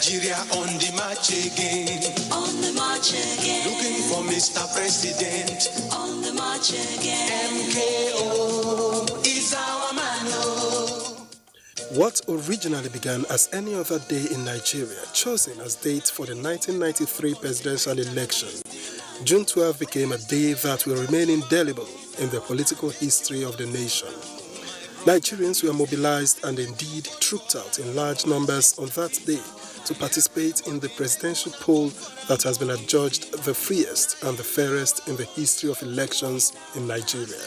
Nigeria on the march again. On the march again. Looking for Mr. President. On the march again. MKO is our man. What originally began as any other day in Nigeria, chosen as date for the 1993 presidential election, June 12 became a day that will remain indelible in the political history of the nation. Nigerians were mobilized and indeed trooped out in large numbers on that day to participate in the presidential poll that has been adjudged the freest and the fairest in the history of elections in Nigeria.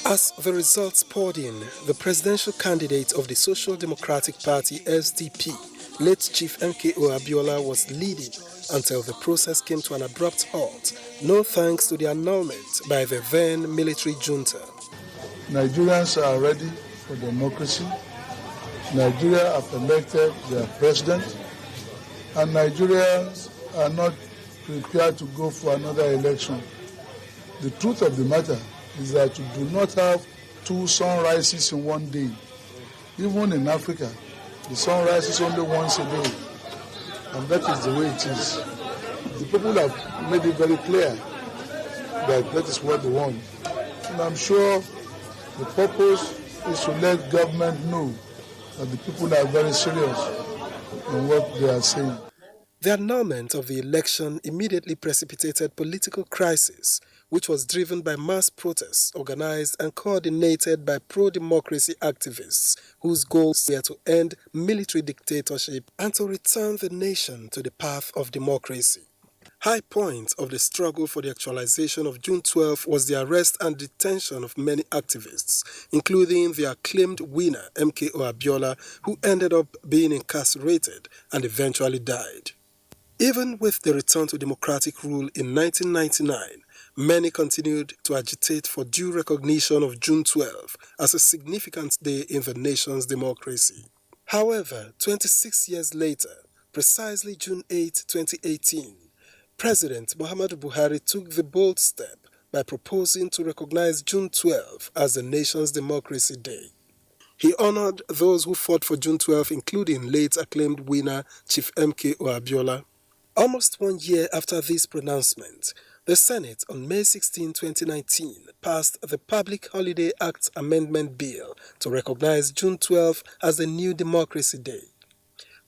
As the results poured in, the presidential candidate of the Social Democratic Party SDP, late Chief MKO Abiola, was leading until the process came to an abrupt halt, no thanks to the annulment by the then military junta. Nigerians are ready for democracy. Nigeria have elected their president, and Nigerians are not prepared to go for another election. The truth of the matter is that you do not have two sunrises in one day. Even in Africa, the sun rises only once a day, and that is the way it is. The people have made it very clear that that is what they want, and I'm sure the purpose is to let government know that the people are very serious in what they are saying. The annulment of the election immediately precipitated political crisis, which was driven by mass protests organized and coordinated by pro-democracy activists whose goals were to end military dictatorship and to return the nation to the path of democracy. High point of the struggle for the actualization of June 12 was the arrest and detention of many activists, including the acclaimed winner MKO Abiola, who ended up being incarcerated and eventually died. Even with the return to democratic rule in 1999, many continued to agitate for due recognition of June 12 as a significant day in the nation's democracy. However, 26 years later, precisely June 8, 2018, President Muhammadu Buhari took the bold step by proposing to recognize June 12 as the nation's Democracy Day. He honored those who fought for June 12, including late acclaimed winner Chief MKO Abiola. Almost 1 year after this pronouncement, the Senate on May 16, 2019 passed the Public Holiday Act Amendment Bill to recognize June 12 as the new Democracy Day.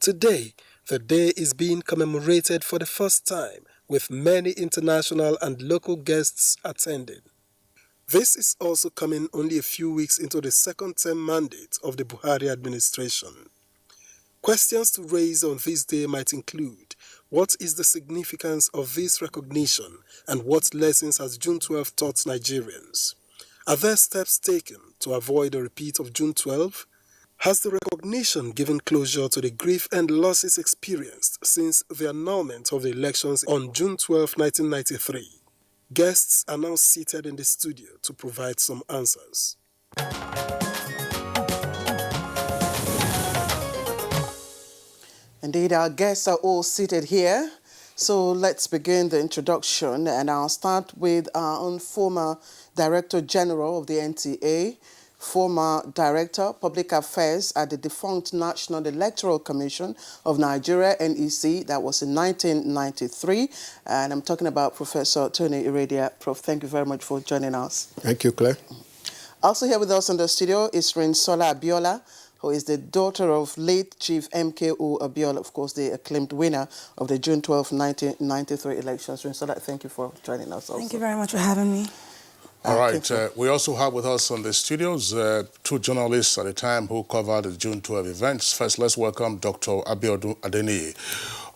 Today, the day is being commemorated for the first time, with many international and local guests attending. This is also coming only a few weeks into the second-term mandate of the Buhari administration. Questions to raise on this day might include: what is the significance of this recognition, and what lessons has June 12 taught Nigerians? Are there steps taken to avoid a repeat of June 12? Has the recognition given closure to the grief and losses experienced since the annulment of the elections on June 12, 1993? Guests are now seated in the studio to provide some answers. Indeed, our guests are all seated here. So let's begin the introduction, and I'll start with our own former Director General of the NTA, former Director, Public Affairs at the defunct National Electoral Commission of Nigeria, NEC, that was in 1993. And I'm talking about Professor Tony Iradia. Prof, thank you very much for joining us. Thank you, Claire. Also here with us in the studio is Rinsola Abiola, who is the daughter of late Chief MKO Abiola, of course, the acclaimed winner of the June 12, 1993 elections. Rinsola, thank you for joining us also. Thank you very much for having me. All right. We also have with us on the studios two journalists at the time who covered the June 12 events. First, let's welcome Dr. Abiodun Adeniyi,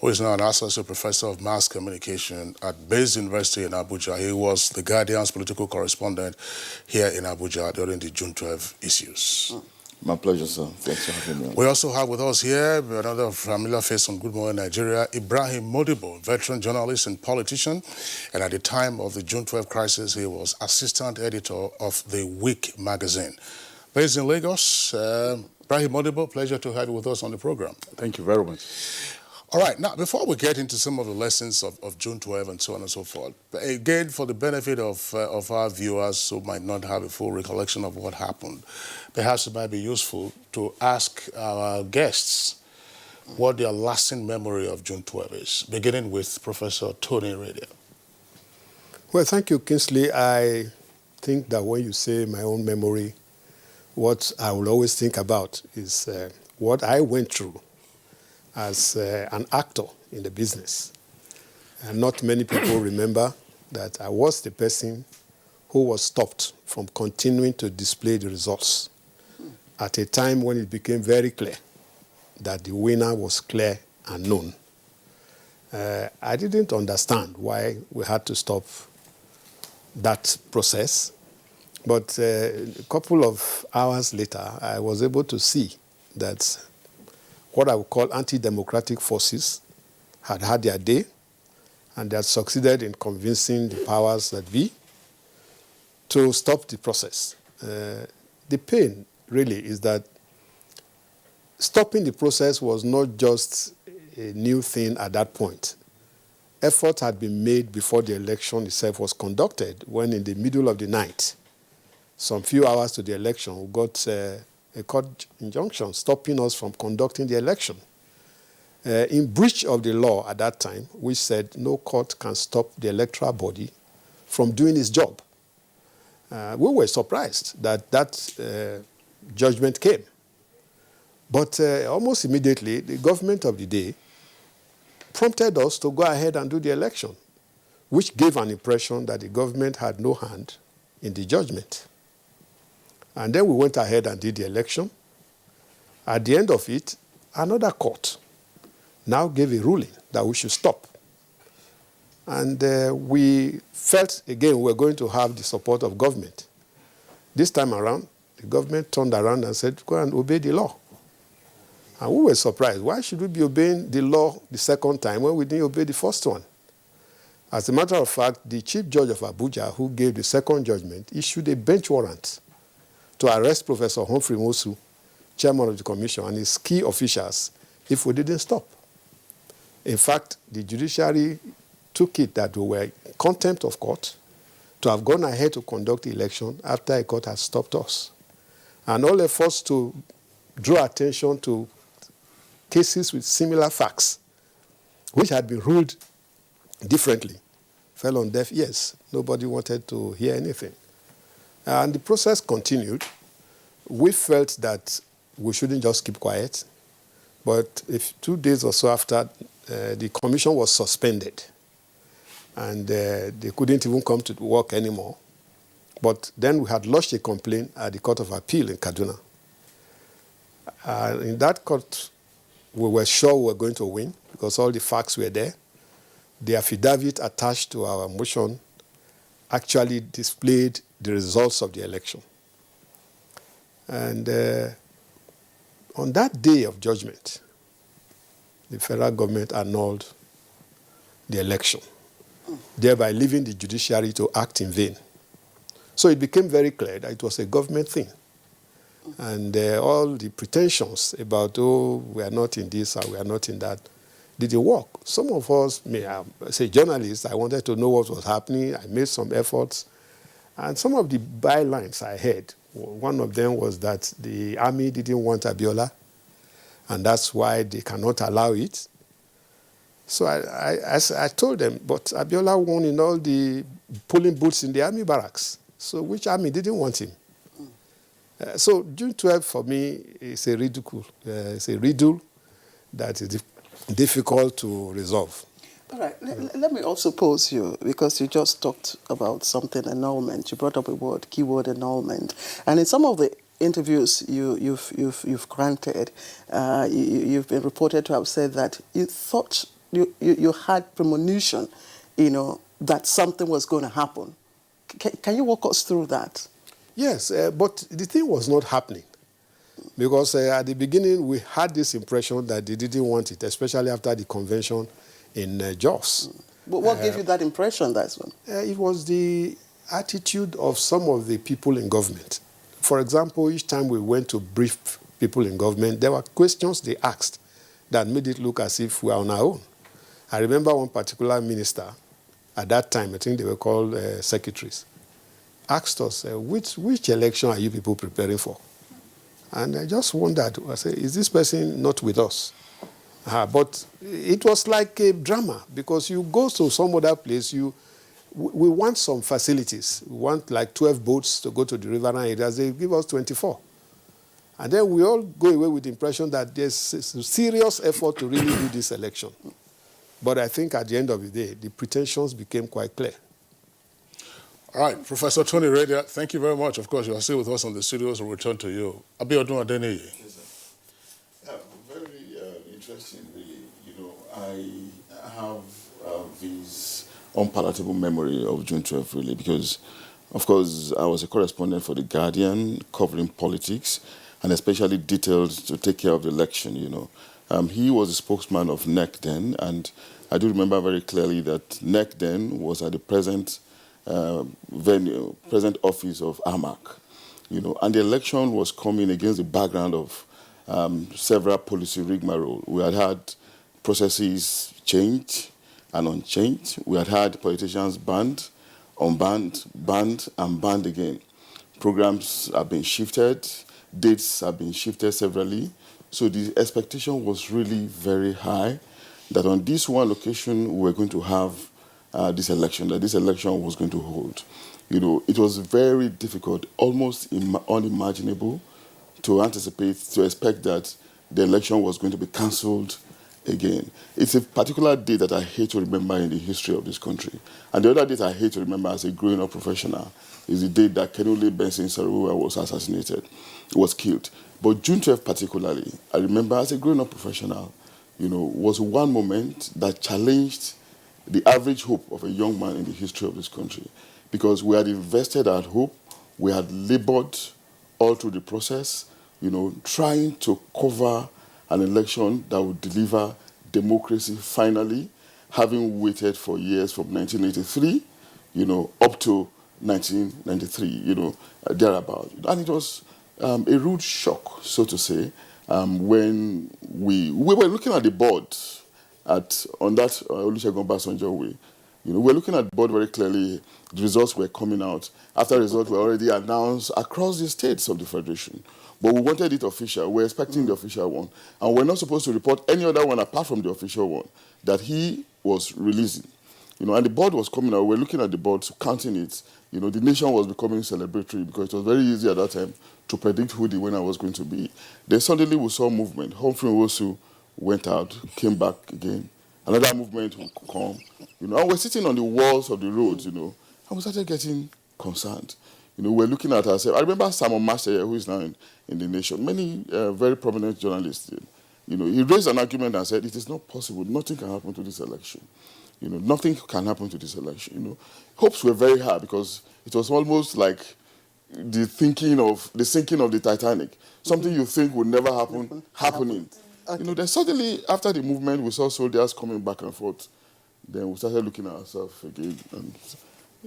who is now an associate professor of mass communication at Bayes University in Abuja. He was the Guardian's political correspondent here in Abuja during the June 12 issues. My pleasure, sir. Thanks for having me. We also have with us here another familiar face on Good Morning Nigeria, Ibrahim Modibo, veteran journalist and politician. And at the time of the June 12 crisis, he was assistant editor of The Week magazine. Based in Lagos, Ibrahim Modibo, pleasure to have you with us on the program. Thank you very much. All right, now, before we get into some of the lessons of June 12 and so on and so forth, again, for the benefit of our viewers who might not have a full recollection of what happened, perhaps it might be useful to ask our guests what their lasting memory of June 12 is, beginning with Professor Tony Radio. Well, thank you, Kingsley. I think that when you say my own memory, what I will always think about is what I went through as an actor in the business. And not many people remember that I was the person who was stopped from continuing to display the results at a time when it became very clear that the winner was clear and known. I didn't understand why we had to stop that process, but a couple of hours later, I was able to see that what I would call anti-democratic forces had had their day, and they had succeeded in convincing the powers that be to stop the process. The pain really is that stopping the process was not just a new thing at that point. Effort had been made before the election itself was conducted, when in the middle of the night, some few hours to the election, we got a court injunction stopping us from conducting the election. In breach of the law at that time, which said no court can stop the electoral body from doing its job. We were surprised that judgment came. But almost immediately, the government of the day prompted us to go ahead and do the election, which gave an impression that the government had no hand in the judgment. And then we went ahead and did the election. At the end of it, another court now gave a ruling that we should stop. And we felt, again, we were going to have the support of government. This time around, the government turned around and said, go and obey the law. And we were surprised. Why should we be obeying the law the second time when we didn't obey the first one? As a matter of fact, the chief judge of Abuja, who gave the second judgment, issued a bench warrant to arrest Professor Humphrey Mosu, chairman of the commission, and his key officials if we didn't stop. In fact, the judiciary took it that we were in contempt of court to have gone ahead to conduct the election after a court had stopped us. And all efforts to draw attention to cases with similar facts, which had been ruled differently, fell on deaf ears. Nobody wanted to hear anything. And the process continued. We felt that we shouldn't just keep quiet. But 2 days or so after, the commission was suspended. And they couldn't even come to work anymore. But then we had lodged a complaint at the Court of Appeal in Kaduna. In that court, we were sure we were going to win because all the facts were there. The affidavit attached to our motion actually displayed the results of the election. And on that day of judgment, the federal government annulled the election, thereby leaving the judiciary to act in vain. So it became very clear that it was a government thing. And all the pretensions about, oh, we are not in this or we are not in that, didn't work. Some of us, as a journalist, I wanted to know what was happening. I made some efforts. And some of the bylines I heard, one of them was that the army didn't want Abiola, and that's why they cannot allow it. So I told them, but Abiola won in all the polling booths in the army barracks. So which army didn't want him? So June 12 for me is a ridicule. It's a riddle that is difficult to resolve. All right. Let me also pose you, because you just talked about something, annulment. You brought up a keyword annulment. And in some of the interviews you've granted, you've been reported to have said that you thought you had premonition, that something was going to happen. Can you walk us through that? Yes, but the thing was not happening. Because at the beginning, we had this impression that they didn't want it, especially after the convention in Jos. But what gave you that impression, that's one? It was the attitude of some of the people in government. For example, each time we went to brief people in government, there were questions they asked that made it look as if we were on our own. I remember one particular minister, at that time, I think they were called secretaries, asked us, which election are you people preparing for? And I just wondered, I said, is this person not with us? But it was like a drama because you go to some other place, we want some facilities. We want like 12 boats to go to the riverine areas. They give us 24. And then we all go away with the impression that there's a serious effort to really do this election. But I think at the end of the day, the pretensions became quite clear. All right, Professor Tony Radia, thank you very much. Of course, you are still with us on the studios. We'll return to you. Abiodun Adeniyi. Yes, sir. Very interesting, really. You know, I have this unpalatable memory of June 12th, really, because, of course, I was a correspondent for The Guardian covering politics and especially details to take care of the election, you know. He was a spokesman of NEC then, and I do remember very clearly that NEC then was at the present present office of AMAC, you know, and the election was coming against the background of several policy rigmarole. We had processes changed and unchanged. We had politicians banned, unbanned, banned, and banned again. Programs have been shifted, dates have been shifted severally. So the expectation was really very high that on this one location we were going to have this election, that this election was going to hold. You know, it was very difficult, almost unimaginable to anticipate, to expect that the election was going to be cancelled again. It's a particular day that I hate to remember in the history of this country. And the other date I hate to remember as a growing-up professional is the day that Kenule Benson Sarua was assassinated, was killed. But June 12th particularly, I remember as a growing-up professional, you know, was one moment that challenged the average hope of a young man in the history of this country. Because we had invested our hope, we had labored all through the process, you know, trying to cover an election that would deliver democracy finally, having waited for years from 1983, you know, up to 1993, you know, thereabout. And it was a rude shock, so to say, when we were looking at the board on that Olusegun Obasanjo way. You know, we're looking at the board very clearly. The results were coming out. After the results were already announced across the states of the Federation. But we wanted it official. We're expecting the official one. And we're not supposed to report any other one apart from the official one that he was releasing. You know, and the board was coming out. We're looking at the board, counting it. You know, the nation was becoming celebratory because it was very easy at that time to predict who the winner was going to be. Then suddenly we saw movement. Humphrey Nwosu went out, came back again. Another movement will come. You know, and we're sitting on the walls of the roads, you know, and we started getting concerned. You know, we're looking at ourselves. I remember Simon Master, who is now in the nation, many very prominent journalists, you know, he raised an argument and said, it is not possible. Nothing can happen to this election. You know, nothing can happen to this election. You know, hopes were very high because it was almost like the sinking of the Titanic. Something you think would never happen, happening. Okay. You know, then suddenly, after the movement, we saw soldiers coming back and forth. Then we started looking at ourselves again. And,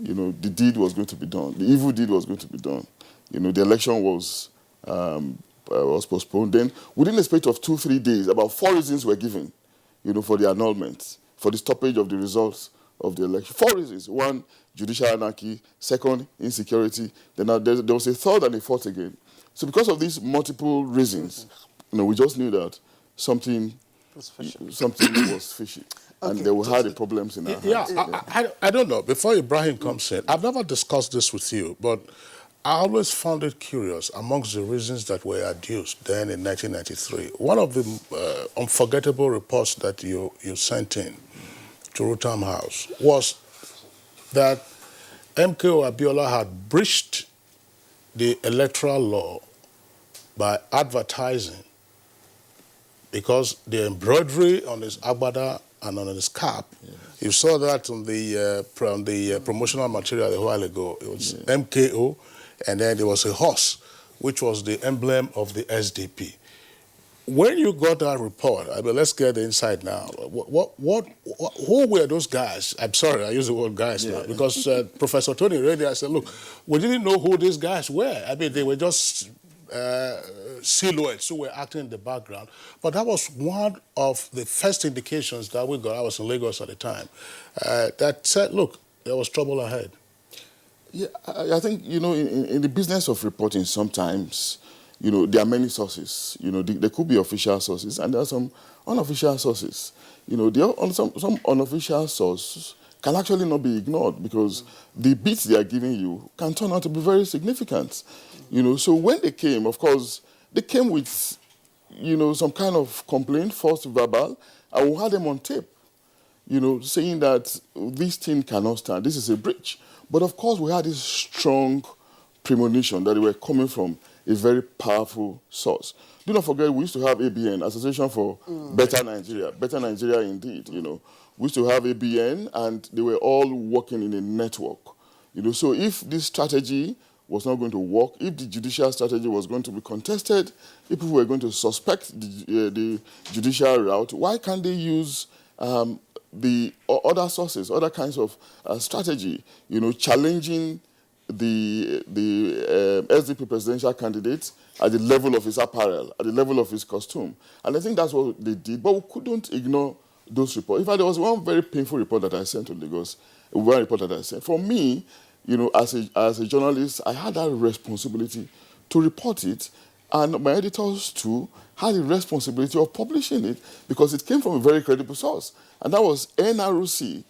you know, the deed was going to be done. The evil deed was going to be done. You know, the election was postponed. Then, within a space of 2-3 days, about 4 reasons were given, you know, for the annulment, for the stoppage of the results of the election. 4 reasons. 1, judicial anarchy. 2nd, insecurity. Then there was a 3rd and a 4th again. So because of these multiple reasons, you know, we just knew that something was fishy. Okay. And they will have the problems in our hands. I don't know. Before Ibrahim comes in, I've never discussed this with you, but I always found it curious amongst the reasons that were adduced then in 1993. One of the unforgettable reports that you sent in to Rutam House was that MKO Abiola had breached the electoral law by advertising because the embroidery on his agbada and on his cap, yes. You saw that on the promotional material a while ago. It was MKO, and then there was a horse, which was the emblem of the SDP. When you got that report, I mean, let's get the inside now. Who were those guys? I'm sorry, I use the word guys now, because Professor Tony Radia said, look, we didn't know who these guys were. I mean, they were just silhouettes who were acting in the background. But that was one of the first indications that we got. I was in Lagos at the time. That said, look, there was trouble ahead. Yeah, I think, you know, in the business of reporting, sometimes there are many sources. There could be official sources, and there are some unofficial sources. Some unofficial sources can actually not be ignored because the bits they are giving you can turn out to be very significant. So when they came, of course, they came with, some kind of complaint, false verbal, and we had them on tape, saying that this thing cannot stand. This is a breach. But of course, we had this strong premonition that they were coming from a very powerful source. Do not forget, we used to have ABN, Association for Better Nigeria indeed, We used to have ABN, and they were all working in a network. So if this strategy was not going to work, if the judicial strategy was going to be contested, if people were going to suspect the judicial route, why can't they use the other sources, other kinds of strategy, challenging the SDP presidential candidate at the level of his apparel, at the level of his costume. And I think that's what they did, but we couldn't ignore those reports. In fact, there was one very painful report that I sent to Lagos, one report that I sent. For me, as a journalist, I had that responsibility to report it, and my editors too had the responsibility of publishing it because it came from a very credible source, and that was NRC,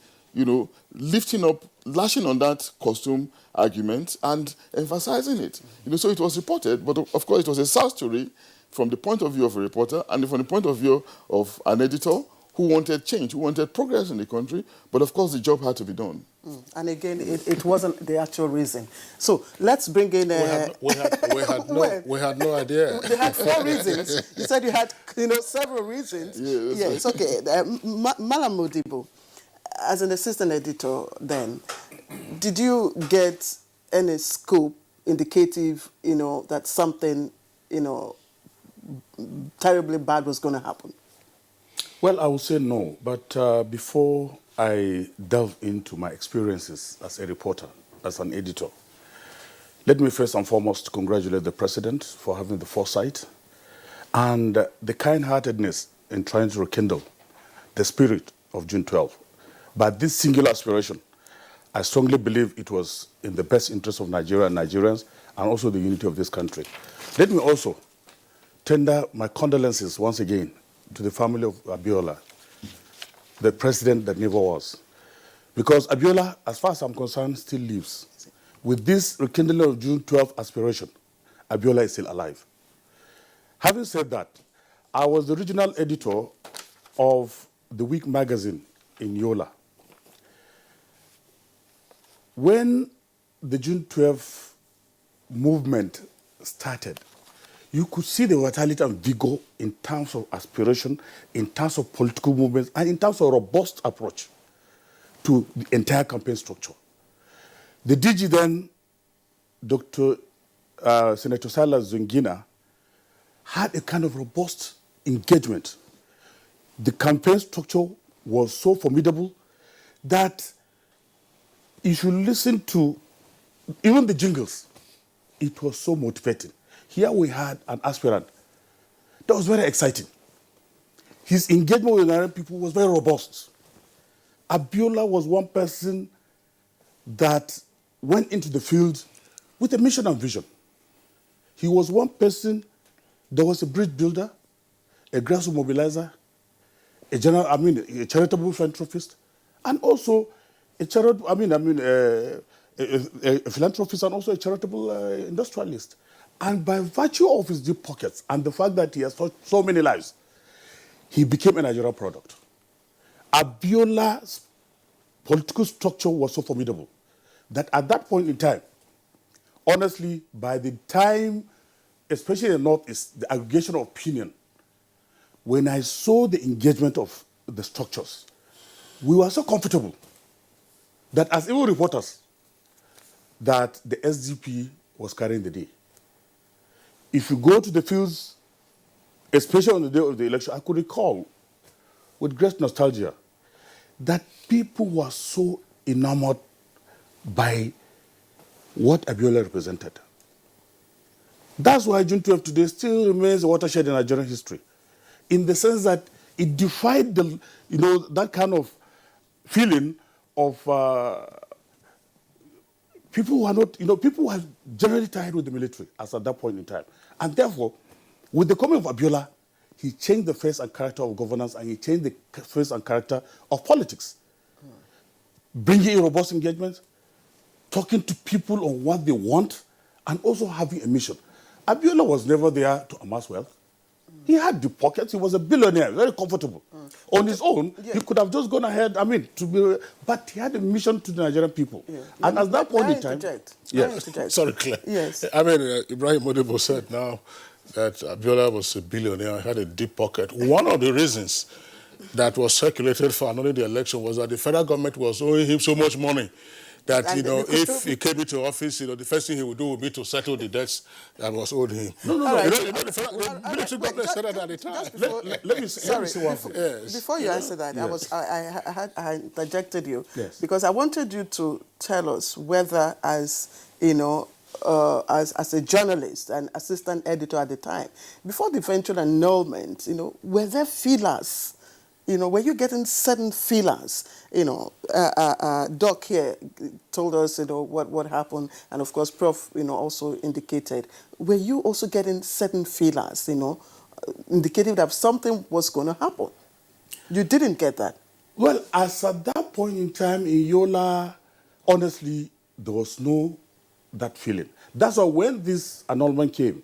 lashing on that costume argument and emphasizing it. So it was reported, but of course it was a sad story from the point of view of a reporter and from the point of view of an editor who wanted change, who wanted progress in the country, but of course the job had to be done. And again, it wasn't the actual reason. So let's bring in... We had no idea. They had 4 reasons. You said you had, several reasons. Yes. Okay. Malam Modibo, as an assistant editor then, did you get any scoop indicative, that something, terribly bad was going to happen? Well, I would say no, but before I delve into my experiences as a reporter, as an editor, let me first and foremost congratulate the president for having the foresight and the kind-heartedness in trying to rekindle the spirit of June 12. But this singular aspiration, I strongly believe it was in the best interest of Nigeria and Nigerians and also the unity of this country. Let me also tender my condolences once again to the family of Abiola, the president that never was. Because Abiola, as far as I'm concerned, still lives. With this rekindling of June 12 aspiration, Abiola is still alive. Having said that, I was the regional editor of the Week magazine in Yola. When the June 12 movement started, you could see the vitality and vigor in terms of aspiration, in terms of political movements, and in terms of robust approach to the entire campaign structure. The DG then, Dr. Senator Silas Zungina, had a kind of robust engagement. The campaign structure was so formidable that you should listen to even the jingles. It was so motivating. Here we had an aspirant that was very exciting. His engagement with Nigerian people was very robust. Abiola was one person that went into the field with a mission and vision. He was one person that was a bridge builder, a grassroots mobilizer, a charitable philanthropist, and also a philanthropist and also a charitable industrialist. And by virtue of his deep pockets and the fact that he has touched so many lives, he became a Nigerian product. Abiola's political structure was so formidable that at that point in time, honestly, by the time, especially in the Northeast, the aggregation of opinion, when I saw the engagement of the structures, we were so comfortable that as even reporters, that the SDP was carrying the day. If you go to the fields, especially on the day of the election, I could recall with great nostalgia that people were so enamored by what Abiola represented. That's why June 12 today still remains a watershed in Nigerian history, in the sense that it defied that kind of feeling of people were not, people were generally tired with the military as at that point in time. And therefore, with the coming of Abiola, he changed the face and character of governance, and he changed the face and character of politics. Bringing in robust engagement, talking to people on what they want, and also having a mission. Abiola was never there to amass wealth. He had the pockets. He was a billionaire, very comfortable. On his own, he could have just gone ahead, but he had a mission to the Nigerian people. Yeah. And at that point in time... Sorry, Claire. Yes. I mean, Ibrahim Modibo said now that Abiola was a billionaire, had a deep pocket. One of the reasons that was circulated for annulling the election was that the federal government was owing him so much money that, if he came into office, the first thing he would do would be to settle the debts that was owed him. No. The military government said that at the time. Let me say one thing. Yes. Before you answer that, Yes. I interjected you, Yes. because I wanted you to tell us whether, as a journalist and assistant editor at the time, before the eventual annulment, were there feelers? Were you getting certain feelers? Doc here told us, what happened, and of course, Prof, also indicated. Were you also getting certain feelers, indicating that something was going to happen? You didn't get that. Well, as at that point in time in Yola, honestly, there was no that feeling. That's why when this annulment came,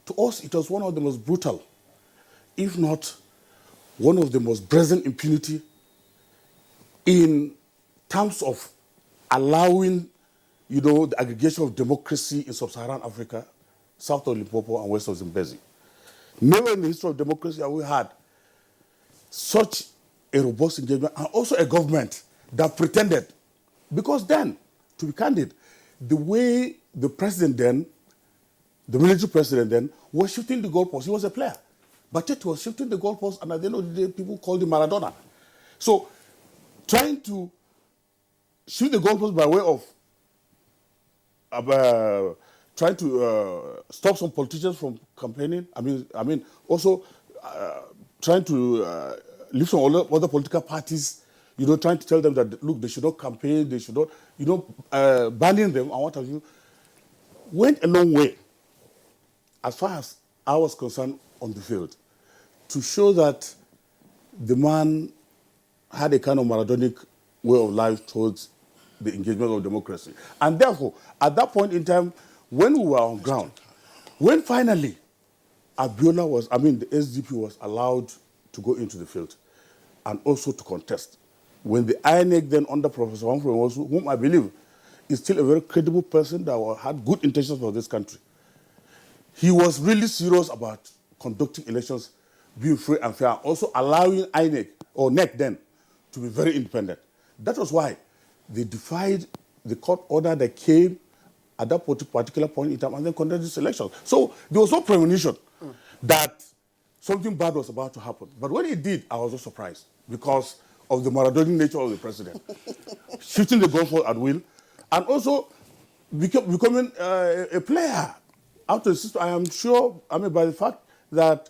to us, it was one of the most brutal, if not one of the most brazen impunity in terms of allowing, the aggregation of democracy in sub-Saharan Africa, south of Limpopo and west of Zimbabwe. Never in the history of democracy have we had such a robust engagement, and also a government that pretended. Because then, to be candid, the way the president then, the military president then, was shifting the goalposts, he was a player. But yet he was shifting the goalposts, and at the end of the day, people called him Maradona. So, trying to shift the goalposts by way of trying to stop some politicians from campaigning. Also trying to leave some other political parties, trying to tell them that, look, they should not campaign, they should not, banning them and what have you, went a long way, as far as I was concerned, on the field, to show that the man had a kind of Maradonic way of life towards the engagement of democracy. And therefore, at that point in time, when we were on ground, when finally Abiola the SDP was allowed to go into the field and also to contest, when the INEC then under Professor Humphrey, whom I believe is still a very credible person that had good intentions for this country, he was really serious about conducting elections, being free and fair, also allowing INEC, or NEC then, to be very independent. That was why they defied the court order that came at that particular point in time and then conducted this election. So there was no premonition that something bad was about to happen. But when it did, I was so surprised because of the Maradonic nature of the president. Shifting the goalpost at will, and also becoming a player out of the system. I am sure, by the fact that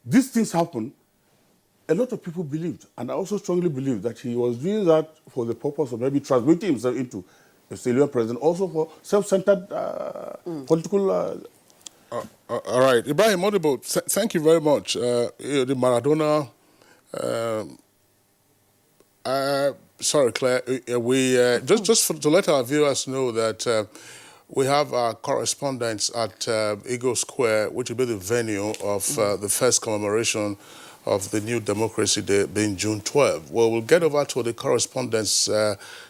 these things happen, a lot of people believed, and I also strongly believe that he was doing that for the purpose of maybe transmuting himself into a civilian president, also for self-centered political... all right. Ibrahim Modibo, thank you very much. The Maradona... sorry, Claire. We just to let our viewers know that we have our correspondents at Eagle Square, which will be the venue of the first commemoration of the new Democracy Day being June 12. Well, we'll get over to the correspondents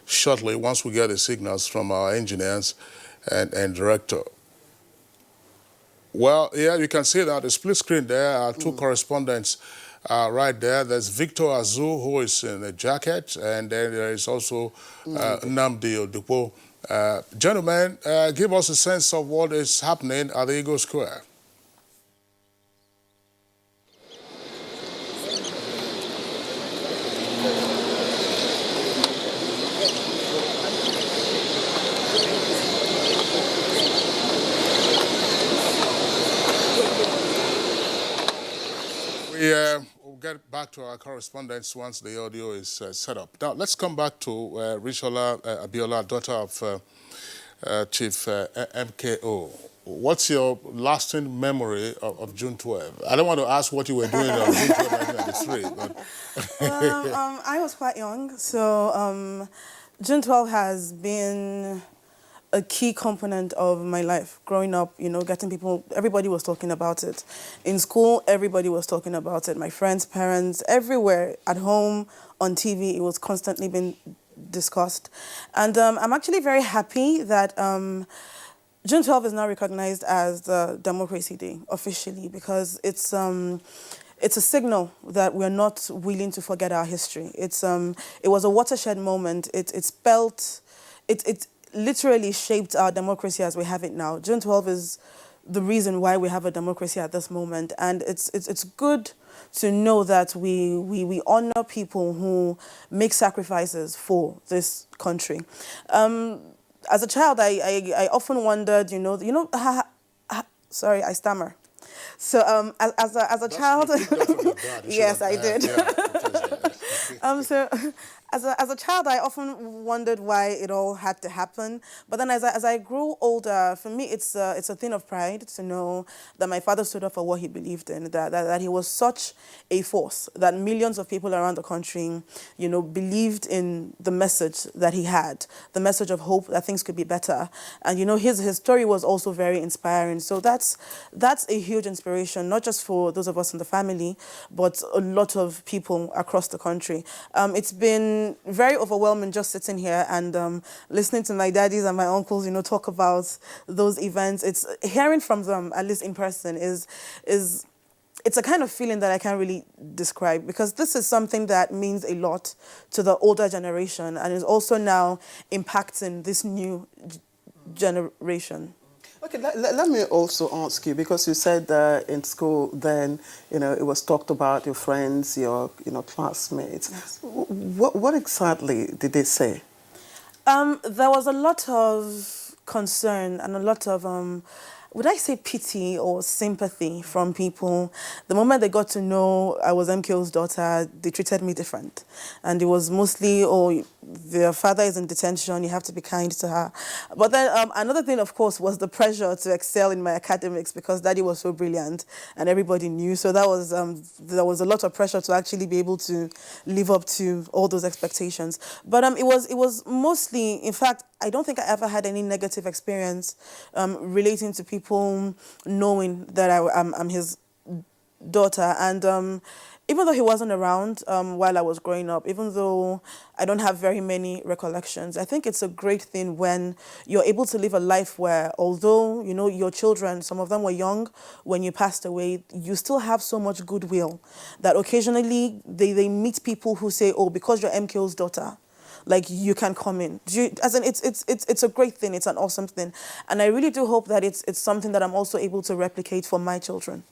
shortly once we get the signals from our engineers and director. Well, yeah, you can see that the split screen there are two correspondents right there. There's Victor Azu, who is in a jacket, and then there is also Nnamdi Odupo. Gentlemen, give us a sense of what is happening at the Eagle Square. We'll get back to our correspondence once the audio is set up. Now, let's come back to Rishola Abiola, daughter of Chief MKO. What's your lasting memory of June 12? I don't want to ask what you were doing on June 12, 1993, but... I was quite young, so June 12 has been a key component of my life. Growing up, you know, getting people, everybody was talking about it. In school, everybody was talking about it. My friends, parents, everywhere, at home, on TV, it was constantly being discussed. And I'm actually very happy that June 12 is now recognized as the Democracy Day officially, because it's a signal that we're not willing to forget our history. It was a watershed moment. It literally shaped our democracy as we have it now. June 12 is the reason why we have a democracy at this moment, and it's good to know that we honor people who make sacrifices for this country. As a child, I often wondered, sorry, I stammer. So as a child, yes, I did. So as a child, I often wondered why it all had to happen. But then as I grew older, for me, it's a thing of pride to know that my father stood up for what he believed in, that he was such a force, that millions of people around the country, believed in the message that he had, the message of hope that things could be better. And, his story was also very inspiring. So that's a huge inspiration, not just for those of us in the family, but a lot of people across the country. It's been very overwhelming just sitting here and listening to my daddies and my uncles, talk about those events. It's hearing from them, at least in person, it's a kind of feeling that I can't really describe, because this is something that means a lot to the older generation and is also now impacting this new generation. Okay, let me also ask you, because you said that in school then, it was talked about your friends, your, classmates. Yes. What exactly did they say? There was a lot of concern and a lot of, would I say pity or sympathy from people. The moment they got to know I was MKO's daughter, they treated me different. And it was mostly, their father is in detention, you have to be kind to her. But then another thing, of course, was the pressure to excel in my academics, because daddy was so brilliant and everybody knew. So that was there was a lot of pressure to actually be able to live up to all those expectations. But it was mostly, in fact, I don't think I ever had any negative experience relating to people knowing that I'm his daughter. And even though he wasn't around while I was growing up, even though I don't have very many recollections, I think it's a great thing when you're able to live a life where, although, your children, some of them were young when you passed away, you still have so much goodwill that occasionally they meet people who say, because you're MKO's daughter, like, you can come in. It's a great thing. It's an awesome thing. And I really do hope that it's something that I'm also able to replicate for my children.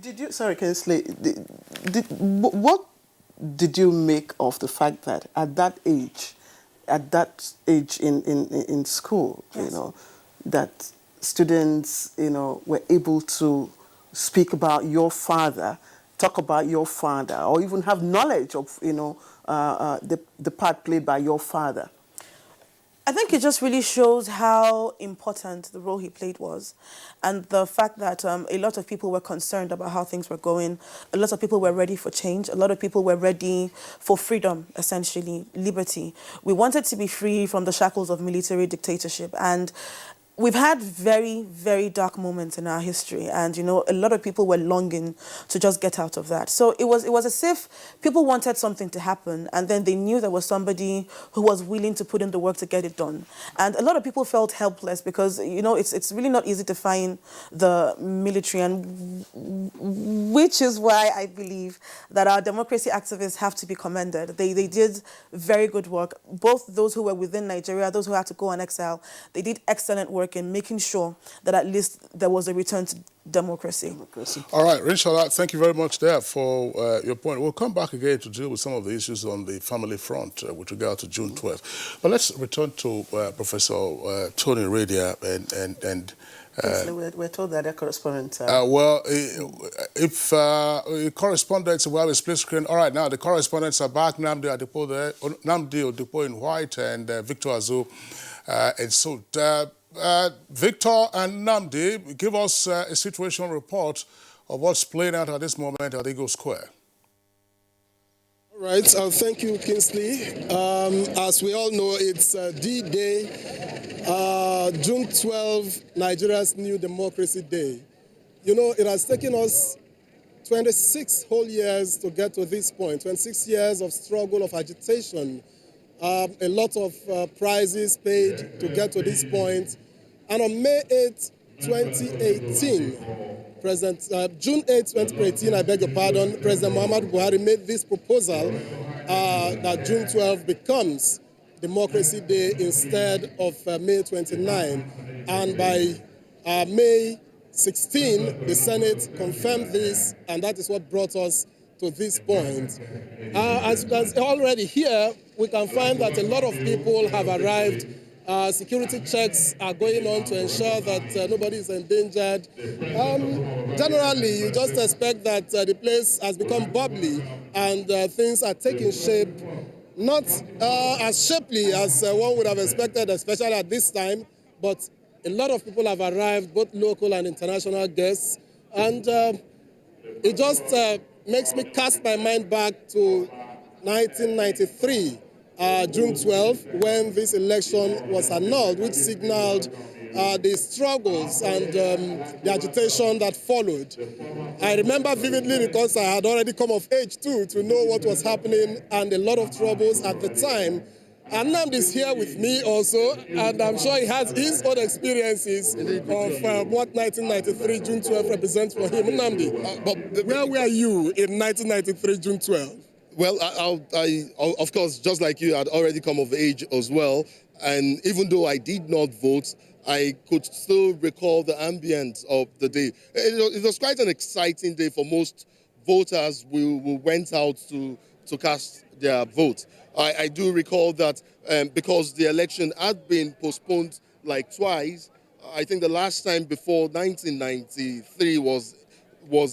Did you, sorry, Kinsley, what did you make of the fact that at that age in school, yes, that students, were able to speak about your father, talk about your father, or even have knowledge of, the part played by your father? I think it just really shows how important the role he played was, and the fact that a lot of people were concerned about how things were going. A lot of people were ready for change. A lot of people were ready for freedom, essentially, liberty. We wanted to be free from the shackles of military dictatorship, and we've had very, very dark moments in our history, and a lot of people were longing to just get out of that. So it was as if people wanted something to happen, and then they knew there was somebody who was willing to put in the work to get it done. And a lot of people felt helpless because it's really not easy to find the military, and which is why I believe that our democracy activists have to be commended. They did very good work. Both those who were within Nigeria, those who had to go on exile, they did excellent work in making sure that at least there was a return to democracy. All right, Rinshala, thank you very much there for your point. We'll come back again to deal with some of the issues on the family front with regard to June 12th. But let's return to Professor Tony Radia and we're told that their correspondent... if correspondents will have a split screen. All right, now the correspondents are back. Namdi Adepo in white and Victor Azu in suit. Victor and Namdi, give us a situational report of what's playing out at this moment at Eagle Square. All right, thank you, Kingsley. As we all know, it's D-Day, June 12, Nigeria's New Democracy Day. You know, it has taken us 26 whole years to get to this point, 26 years of struggle, of agitation, a lot of prizes paid to get to this point. And on May 8, 2018, June 8, 2018, I beg your pardon, President Muhammadu Buhari made this proposal that June 12 becomes Democracy Day instead of May 29. And by May 16, the Senate confirmed this, and that is what brought us to this point. As you can see already here, we can find that a lot of people have arrived. Security checks are going on to ensure that nobody is endangered. Generally, you just expect that the place has become bubbly and things are taking shape, not as shapely as one would have expected, especially at this time, but a lot of people have arrived, both local and international guests, and it just makes me cast my mind back to 1993. June 12, when this election was annulled, which signaled the struggles and the agitation that followed. I remember vividly because I had already come of age too to know what was happening and a lot of troubles at the time. And Namdi is here with me also, and I'm sure he has his own experiences of what 1993 June 12 represents for him. Namdi, where were you in 1993 June 12? Well, I, of course, just like you, had already come of age as well. And even though I did not vote, I could still recall the ambience of the day. It was quite an exciting day for most voters who went out to cast their vote. I do recall that because the election had been postponed like twice. I think the last time before 1993 was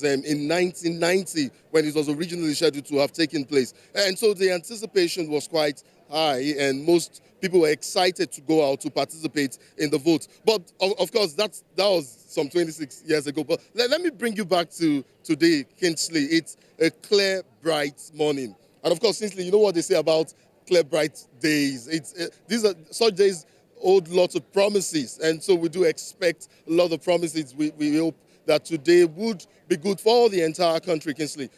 in 1990 when it was originally scheduled to have taken place. And so the anticipation was quite high and most people were excited to go out to participate in the vote. But of course, that was some 26 years ago. But let me bring you back to today, Kingsley. It's a clear, bright morning. And of course, Kingsley, you know what they say about clear, bright days. These are such days hold lots of promises. And so we do expect a lot of promises. We hope that today would be good for the entire country, Kingsley.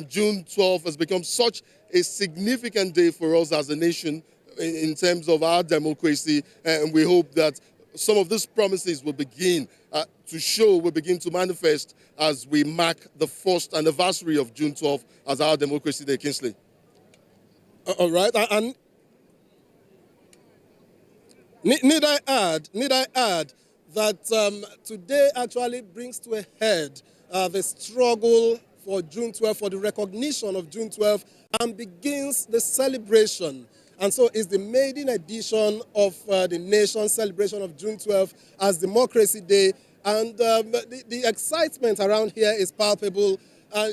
June 12 has become such a significant day for us as a nation in terms of our democracy, and we hope that some of these promises will begin will begin to manifest as we mark the first anniversary of June 12 as our Democracy Day, Kingsley. All right, and need I add that today actually brings to a head the struggle for June 12, for the recognition of June 12, and begins the celebration. And so it's the maiden edition of the nation's celebration of June 12 as Democracy Day. And the excitement around here is palpable.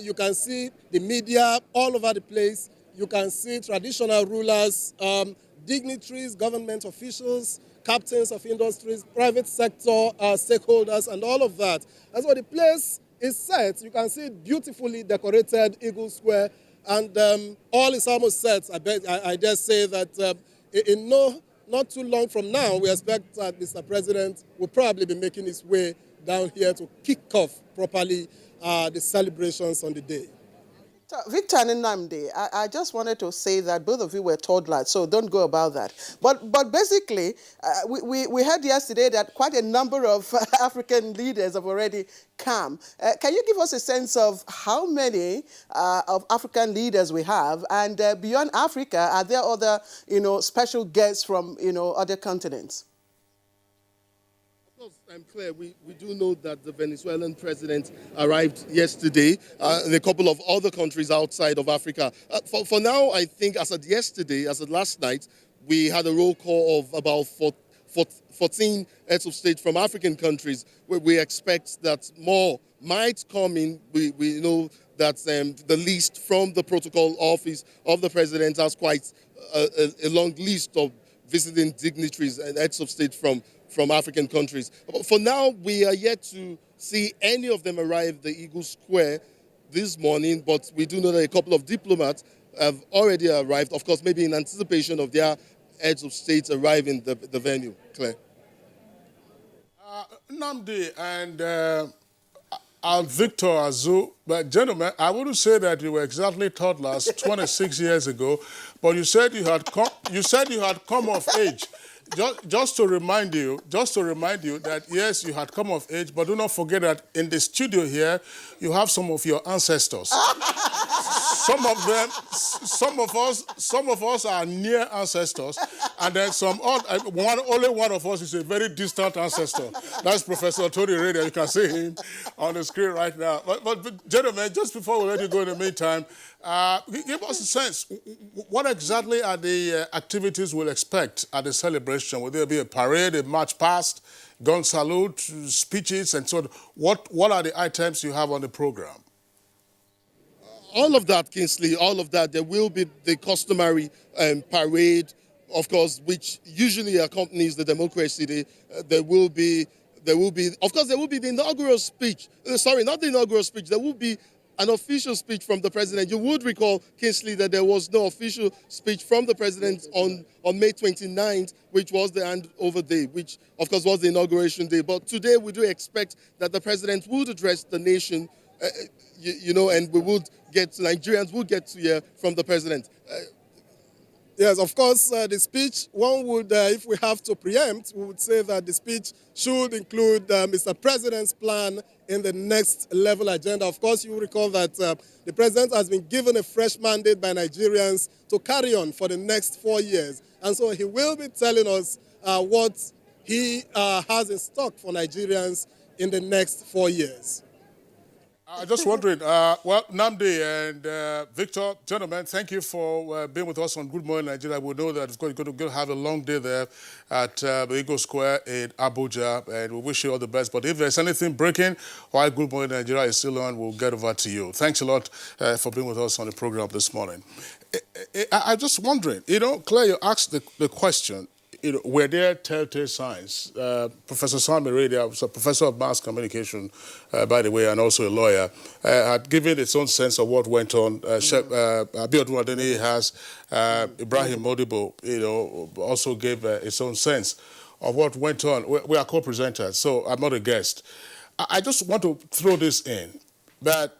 You can see the media all over the place. You can see traditional rulers, dignitaries, government officials, captains of industries, private sector stakeholders, and all of that. And so the place is set. You can see it beautifully decorated, Eagle Square, and all is almost set. I dare say that in not too long from now, we expect that Mr. President will probably be making his way down here to kick off properly the celebrations on the day. Victor and Nnamdi, I just wanted to say that both of you were toddlers, so don't go about that. But basically, we heard yesterday that quite a number of African leaders have already come. Can you give us a sense of how many of African leaders we have? And beyond Africa, are there other, special guests from, other continents? course, I'm clear. We do know that the Venezuelan president arrived yesterday and a couple of other countries outside of Africa. For now, I think as of yesterday, as of last night, we had a roll call of about 14 heads of state from African countries, where we expect that more might come in. We know that the list from the protocol office of the president has quite a long list of visiting dignitaries and heads of state from African countries. For now, we are yet to see any of them arrive at the Eagle Square this morning, but we do know that a couple of diplomats have already arrived, of course, maybe in anticipation of their heads of state arriving the venue. Claire. Nnamdi and Victor Azu, but gentlemen, I wouldn't say that you were exactly toddlers 26 years ago, but you said you had come of age. Just to remind you that yes, you had come of age, but do not forget that in the studio here, you have some of your ancestors. Some of us are near ancestors, and then only one of us is a very distant ancestor. That's Professor Tony Rader. You can see him on the screen right now. But gentlemen, just before we let you go in the meantime, give us a sense. What exactly are the activities we'll expect at the celebration? Will there be a parade, a march past, gun salute, speeches, and so on? What are the items you have on the program? All of that, Kingsley, all of that. There will be the customary parade, of course, which usually accompanies the Democracy Day. There will be, of course, there will be the inaugural speech. Sorry, not the inaugural speech. There will be an official speech from the president. You would recall, Kingsley, that there was no official speech from the president on May 29th, which was the handover day, which, of course, was the inauguration day. But today, we do expect that the president would address the nation, and Nigerians would get to hear from the president. Yes, of course, the speech, one would, if we have to preempt, we would say that the speech should include Mr. President's plan in the next level agenda. Of course, you recall that the president has been given a fresh mandate by Nigerians to carry on for the next 4 years. And so he will be telling us what he has in stock for Nigerians in the next 4 years. Just wondering, Nnamdi and Victor, gentlemen, thank you for being with us on Good Morning Nigeria. We know that it's going to have a long day there at the Eagle Square in Abuja, and we wish you all the best. But if there's anything breaking while Good Morning Nigeria is still on, we'll get over to you. Thanks a lot for being with us on the program this morning. I'm just wondering, Claire, you asked the question, were there telltale signs? Professor Sam Meradia, who's a professor of mass communication, by the way, and also a lawyer, had given its own sense of what went on. Abiodun Adeniyi has, Ibrahim Modibo, also gave his own sense of what went on. We are co-presenters, so I'm not a guest. I just want to throw this in, that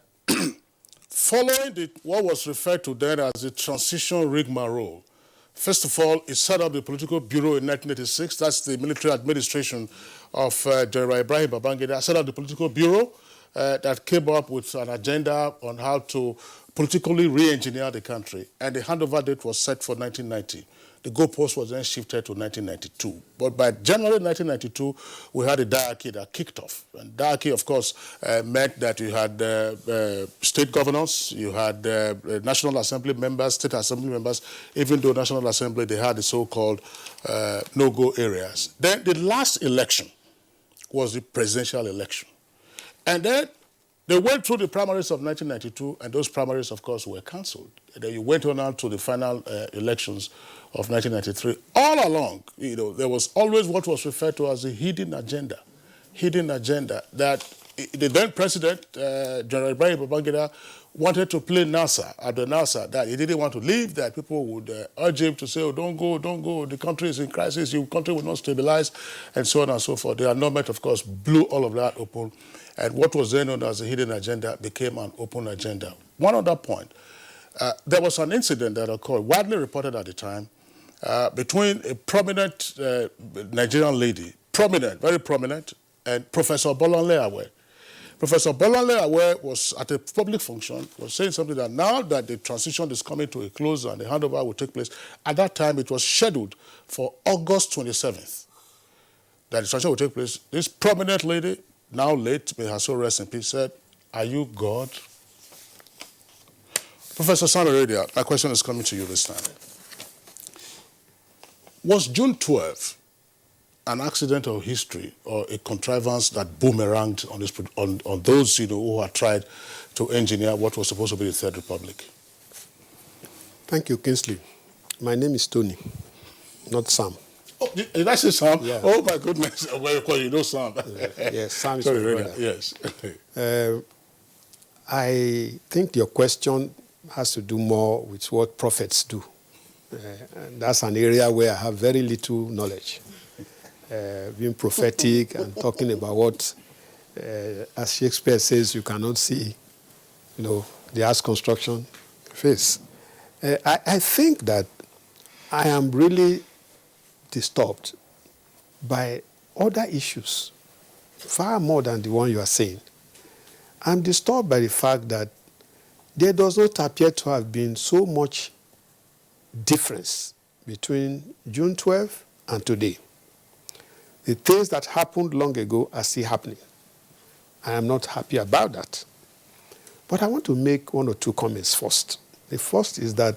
following what was referred to then as the transition rigmarole, first of all, it set up the political bureau in 1986. That's the military administration of General Ibrahim Babangida. Set up the political bureau that came up with an agenda on how to politically re-engineer the country. And the handover date was set for 1990. The goalpost was then shifted to 1992. But by January 1992, we had a diarchy that kicked off. And diarchy, of course, meant that you had state governors, you had National Assembly members, State Assembly members. Even though National Assembly, they had the so-called no-go areas. Then the last election was the presidential election. And then they went through the primaries of 1992, and those primaries, of course, were cancelled. And then you went on to the final elections of 1993. All along, there was always what was referred to as a hidden agenda that the then president, General Ibrahim Babangida, wanted to play NASA, that he didn't want to leave, that people would urge him to say, oh, don't go, the country is in crisis, your country will not stabilize, and so on and so forth. The annulment, of course, blew all of that open, and what was then known as a hidden agenda became an open agenda. One other point, there was an incident that occurred, widely reported at the time, between a prominent Nigerian lady, very prominent, and Professor Bolanle Awe. Professor Bolanle Awe was at a public function, was saying something that now that the transition is coming to a close and the handover will take place, at that time it was scheduled for August 27th. that the transition will take place, this prominent lady, now late, may her soul rest in peace, said, "Are you God?" Professor Sam Heredia, my question is coming to you this time. Was June 12 an accident of history or a contrivance that boomeranged on those who had tried to engineer what was supposed to be the Third Republic? Thank you, Kingsley. My name is Tony, not Sam. Oh, did I say Sam? Yeah. Oh, my goodness. Well, you know Sam. Yes, Sam is Sorry, my brother. Yes. I think your question has to do more with what prophets do. And that's an area where I have very little knowledge. Being prophetic and talking about what, as Shakespeare says, you cannot see, the house construction phase. I think that I am really disturbed by other issues, far more than the one you are saying. I'm disturbed by the fact that there does not appear to have been so much difference between June 12 and today. The things that happened long ago are still happening. I am not happy about that. But I want to make one or two comments first. The first is that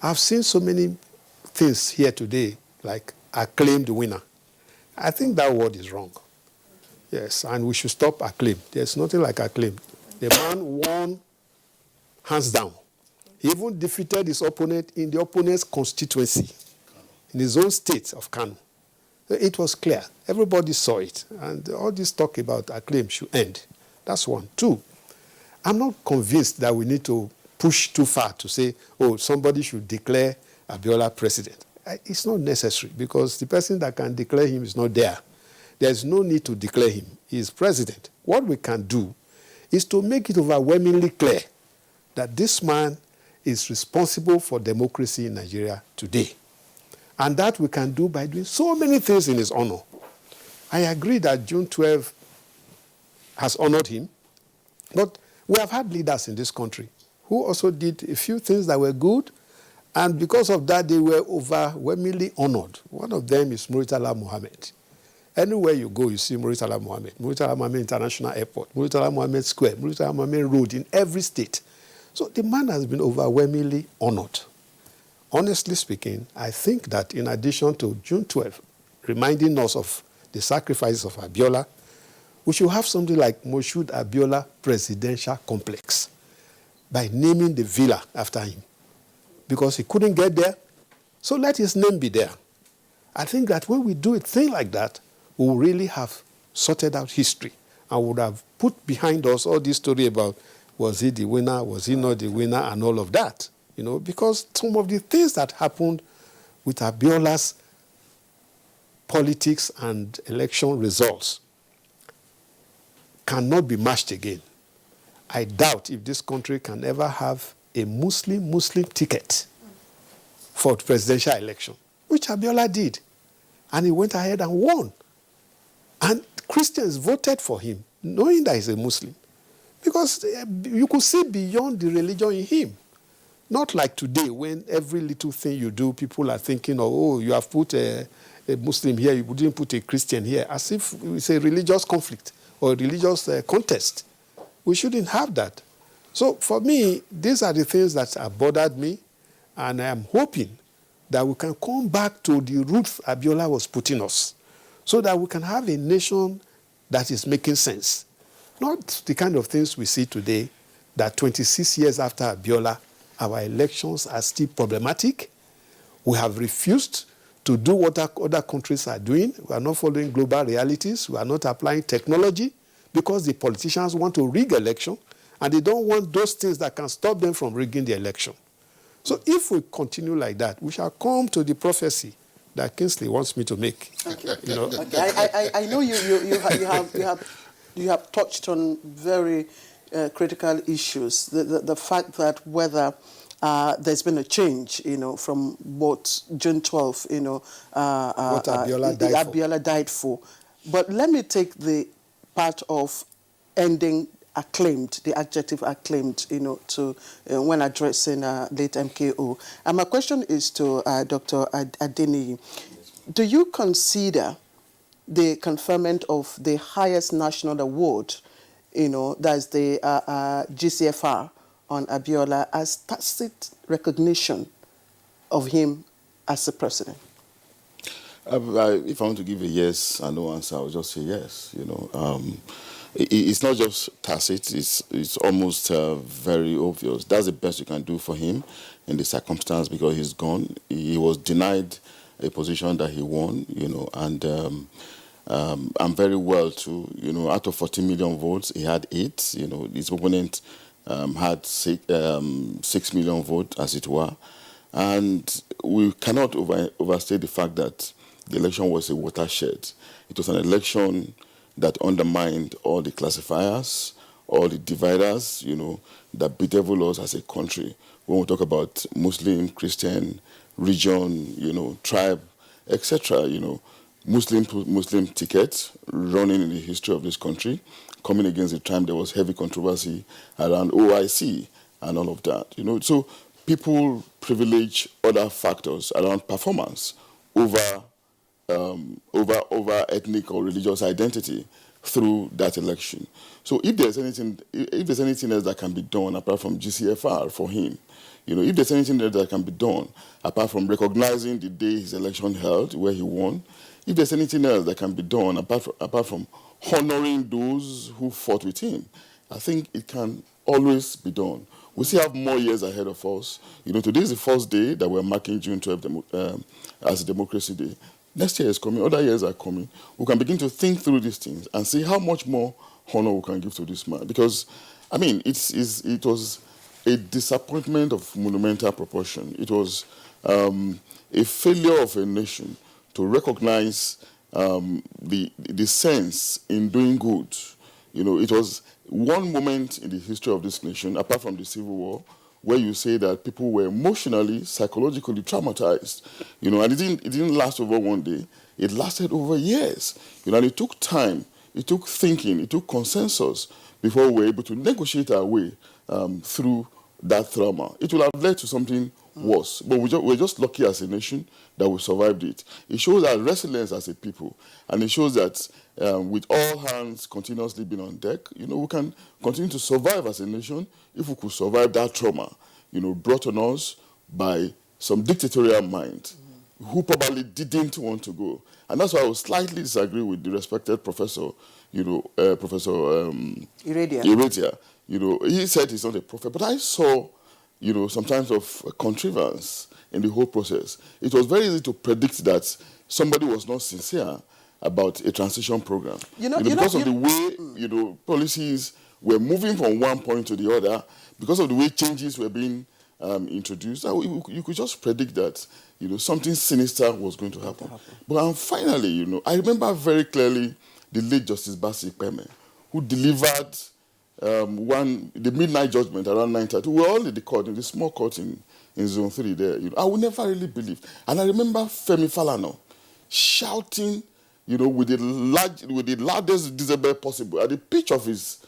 I've seen so many things here today, like acclaim the winner. I think that word is wrong. Yes, and we should stop acclaim. There's nothing like acclaim. The man won hands down. He even defeated his opponent in the opponent's constituency, in his own state of Kano. It was clear. Everybody saw it. And all this talk about acclaim should end. That's one. Two, I'm not convinced that we need to push too far to say, oh, somebody should declare Abiola president. It's not necessary because the person that can declare him is not there. There's no need to declare him. He is president. What we can do is to make it overwhelmingly clear that this man is responsible for democracy in Nigeria today. And that we can do by doing so many things in his honor. I agree that June 12 has honored him, but we have had leaders in this country who also did a few things that were good, and because of that, they were overwhelmingly honored. One of them is Murtala Mohammed. Anywhere you go, you see Murtala Mohammed. Murtala Mohammed International Airport, Murtala Mohammed Square, Murtala Mohammed Road in every state. So the man has been overwhelmingly honored. Honestly speaking, I think that in addition to June 12, reminding us of the sacrifices of Abiola, we should have something like Moshood Abiola Presidential Complex by naming the villa after him. Because he couldn't get there, so let his name be there. I think that when we do a thing like that, we will really have sorted out history and would have put behind us all this story about was he the winner, was he not the winner, and all of that. Because some of the things that happened with Abiola's politics and election results cannot be matched again. I doubt if this country can ever have a Muslim ticket for the presidential election, which Abiola did. And he went ahead and won. And Christians voted for him, knowing that he's a Muslim. Because you could see beyond the religion in him. Not like today, when every little thing you do, people are thinking, oh, you have put a Muslim here, you didn't put a Christian here, as if it's a religious conflict or a religious contest. We shouldn't have that. So for me, these are the things that have bothered me, and I am hoping that we can come back to the roots Abiola was putting us, so that we can have a nation that is making sense. Not the kind of things we see today, that 26 years after Abiola, our elections are still problematic. We have refused to do what other countries are doing. We are not following global realities. We are not applying technology because the politicians want to rig election, and they don't want those things that can stop them from rigging the election. So if we continue like that, we shall come to the prophecy that Kingsley wants me to make. Okay. Okay. I know you have touched on very critical issues. The fact that whether there's been a change, from what June 12, what Abiola died for. But let me take the part of ending acclaimed, the adjective acclaimed, to when addressing late MKO. And my question is to Dr. Adeniyi. Do you consider the conferment of the highest national award, that's the GCFR on Abiola, as tacit recognition of him as the president? If I want to give a yes and no answer, I'll just say yes. It's not just tacit; it's almost very obvious. That's the best you can do for him in the circumstance, because he's gone. He was denied a position that he won. And I'm very well too. Out of 40 million votes, he had 8. His opponent had 6 million votes, as it were. And we cannot overstate the fact that the election was a watershed. It was an election that undermined all the classifiers, all the dividers, that bedevil us as a country. When we talk about Muslim, Christian, region, tribe, etc., Muslim tickets running in the history of this country, coming against the time there was heavy controversy around OIC and all of that. So people privilege other factors around performance over ethnic or religious identity through that election. So if there's anything else that can be done apart from GCFR for him, if there's anything else that can be done apart from recognizing the day his election held, where he won, if there's anything else that can be done apart from honoring those who fought with him, I think it can always be done. We still have more years ahead of us. Today is the first day that we're marking June 12th as Democracy Day. Next year is coming, other years are coming. We can begin to think through these things and see how much more honor we can give to this man. Because, it was a disappointment of monumental proportion. It was a failure of a nation to recognize the sense in doing good. It was one moment in the history of this nation, apart from the Civil War, where you say that people were emotionally, psychologically traumatized, and it didn't last over one day. It lasted over years, and it took time, it took thinking, it took consensus before we were able to negotiate our way through that trauma. It will have led to something worse, but we're just lucky as a nation that we survived it. It shows our resilience as a people, and it shows that with all hands continuously being on deck, we can continue to survive as a nation if we could survive that trauma, brought on us by some dictatorial mind who probably didn't want to go. And that's why I would slightly disagree with the respected professor, Professor Iradia. He said he's not a prophet, but I saw, sometimes of contrivance in the whole process. It was very easy to predict that somebody was not sincere about a transition program. Because of the way, policies were moving from one point to the other, because of the way changes were being introduced, you could just predict that, something sinister was going to happen. But finally, I remember very clearly the late Justice Basi Peme, who delivered the midnight judgment around 9:30. We were all in the court, in the small court in Zone 3 there. I would never really believe. And I remember Femi Falana shouting, with the loudest decibel possible at the pitch of his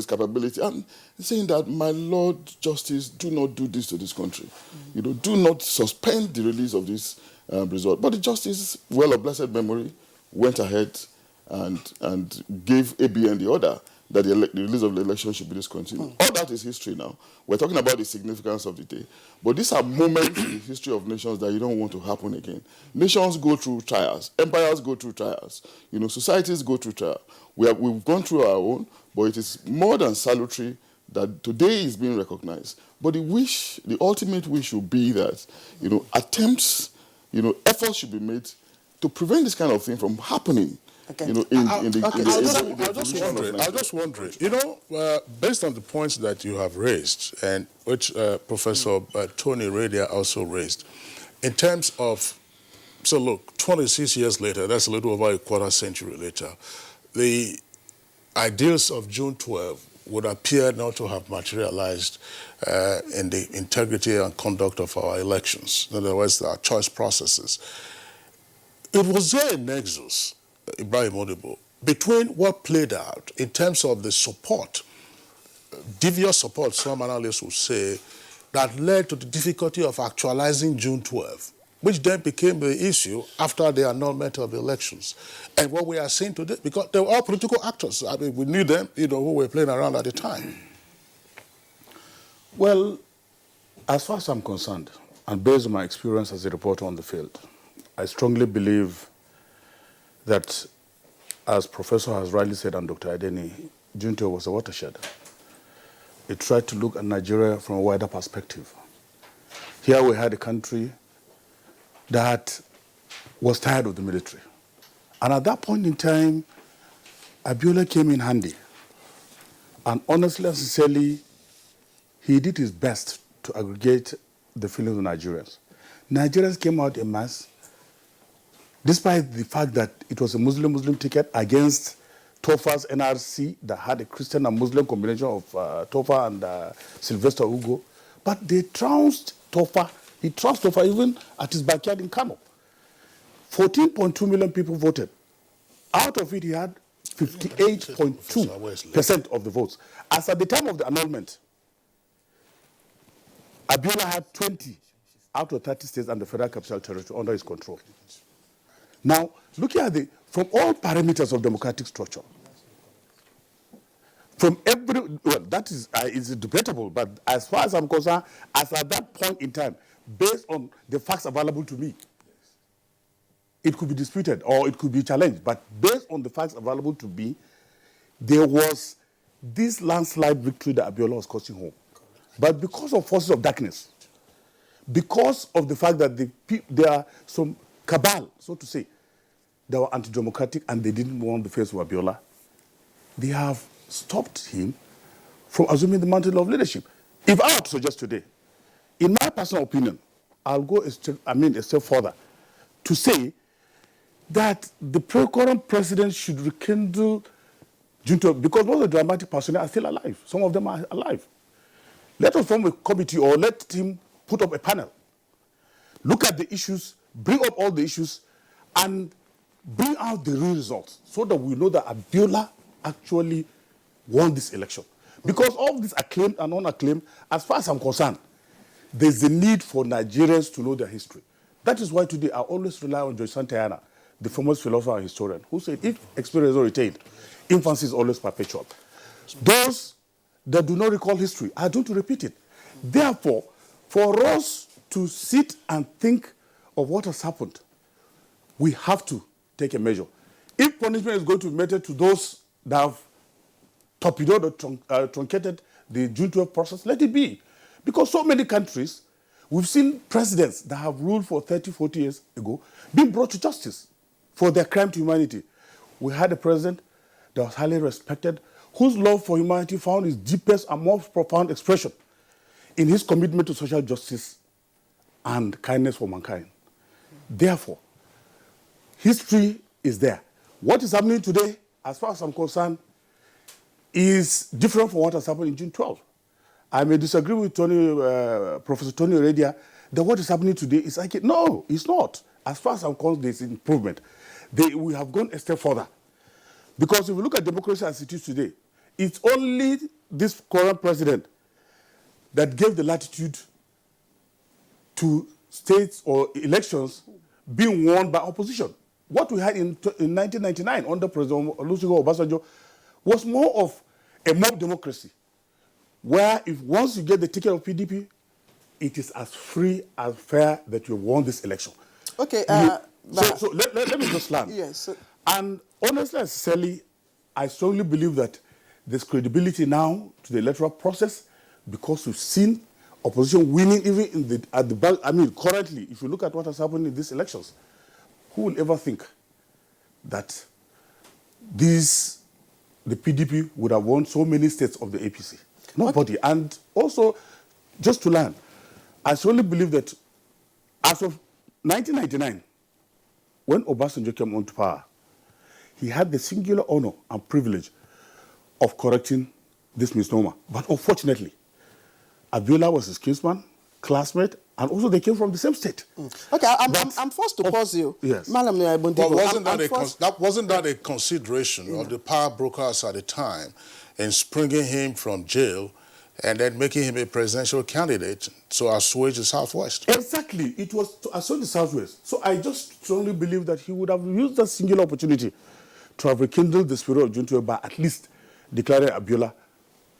capability, and saying that, my Lord Justice, do not do this to this country. Do not suspend the release of this result. But the Justice, well of blessed memory, went ahead and gave ABN the order that the release of the election should be discontinued. All that is history now. We're talking about the significance of the day. But these are moments in the history of nations that you don't want to happen again. Nations go through trials. Empires go through trials. Societies go through trials. We've gone through our own, but it is more than salutary that today is being recognized. But the ultimate wish should be that, attempts, efforts should be made to prevent this kind of thing from happening. Okay. I'm just wondering, based on the points that you have raised, and which Professor Tony Radia also raised, in terms of, so look, 26 years later, that's a little over a quarter century later, the ideals of June 12 would appear not to have materialized in the integrity and conduct of our elections. In other words, our choice processes. It was there a nexus, Ibrahim Odibo, between what played out in terms of the support, devious support, some analysts would say, that led to the difficulty of actualizing June 12, which then became the issue after the annulment of the elections. And what we are seeing today, because they were all political actors. I mean, we knew them, who were playing around at the time. Well, as far as I'm concerned, and based on my experience as a reporter on the field, I strongly believe that, as Professor has rightly said and Dr. Adeni, June 12 was a watershed. It tried to look at Nigeria from a wider perspective. Here we had a country that was tired of the military. And at that point in time, Abiola came in handy. And honestly and sincerely, he did his best to aggregate the feelings of Nigerians. Nigerians came out en masse, despite the fact that it was a Muslim-Muslim ticket against Tofa's NRC that had a Christian and Muslim combination of Tofa and Sylvester Ugo. But they trounced Tofa. He trounced Tofa even at his backyard in Kano. 14.2 million people voted. Out of it, he had 58.2% of the votes. As at the time of the annulment, Abiola had 20 out of 30 states and the Federal Capital Territory under his control. Now, looking at from all parameters of democratic structure, from that is debatable, but as far as I'm concerned, as at that point in time, based on the facts available to me, it could be disputed or it could be challenged, but based on the facts available to me, there was this landslide victory that Abiola was coasting home. But because of forces of darkness, because of the fact that there are some cabal, so to say, that were anti-democratic and they didn't want the face of Abiola, they have stopped him from assuming the mantle of leadership. If I were to suggest today, in my personal opinion, I'll go a step further to say that the current president should rekindle Junto, because most of the dramatic personnel are still alive. Some of them are alive. Let us form a committee or let him put up a panel. Look at the issues, bring up all the issues, and bring out the real results so that we know that Abiola actually won this election. Because all this acclaimed and unacclaimed, as far as I'm concerned, there's a need for Nigerians to know their history. That is why today I always rely on George Santayana, the famous philosopher and historian, who said, if experience is retained, infancy is always perpetual. Those that do not recall history are doomed to repeat it. Therefore, for us to sit and think of what has happened, we have to take a measure. If punishment is going to be meted to those that have torpedoed or truncated the June 12 process, let it be. Because so many countries, we've seen presidents that have ruled for 30, 40 years ago being brought to justice for their crime to humanity. We had a president that was highly respected, whose love for humanity found its deepest and most profound expression in his commitment to social justice and kindness for mankind. Therefore, history is there. What is happening today, as far as I'm concerned, is different from what has happened in June 12. I may disagree with Professor Tony Oredia that what is happening today is like, no, it's not. As far as I'm concerned, there's improvement. We have gone a step further. Because if you look at democracy as it is today, it's only this current president that gave the latitude to states or elections being won by opposition. What we had in 1999 under President Olusegun Obasanjo was more of a mob democracy, where if once you get the ticket of PDP, it is as free and fair that you won this election. Okay. So let me just land. Yes. And honestly and sincerely, I strongly believe that there's credibility now to the electoral process because we've seen opposition winning even at the back. I mean, currently, if you look at what has happened in these elections, who will ever think that the PDP would have won so many states of the APC? Nobody. Okay. And also, just to learn, I strongly believe that as of 1999, when Obasanjo came onto power, he had the singular honor and privilege of correcting this misnomer. But unfortunately, Abiola was his kinsman, classmate, and also they came from the same state. Okay, I'm forced to pause you. Yes. Madam But wasn't that a consideration of the power brokers at the time in springing him from jail and then making him a presidential candidate to assuage the Southwest. Exactly. It was to assuage the Southwest. So I just strongly believe that he would have used that singular opportunity to have rekindled the spirit of June 12 by at least declaring Abiola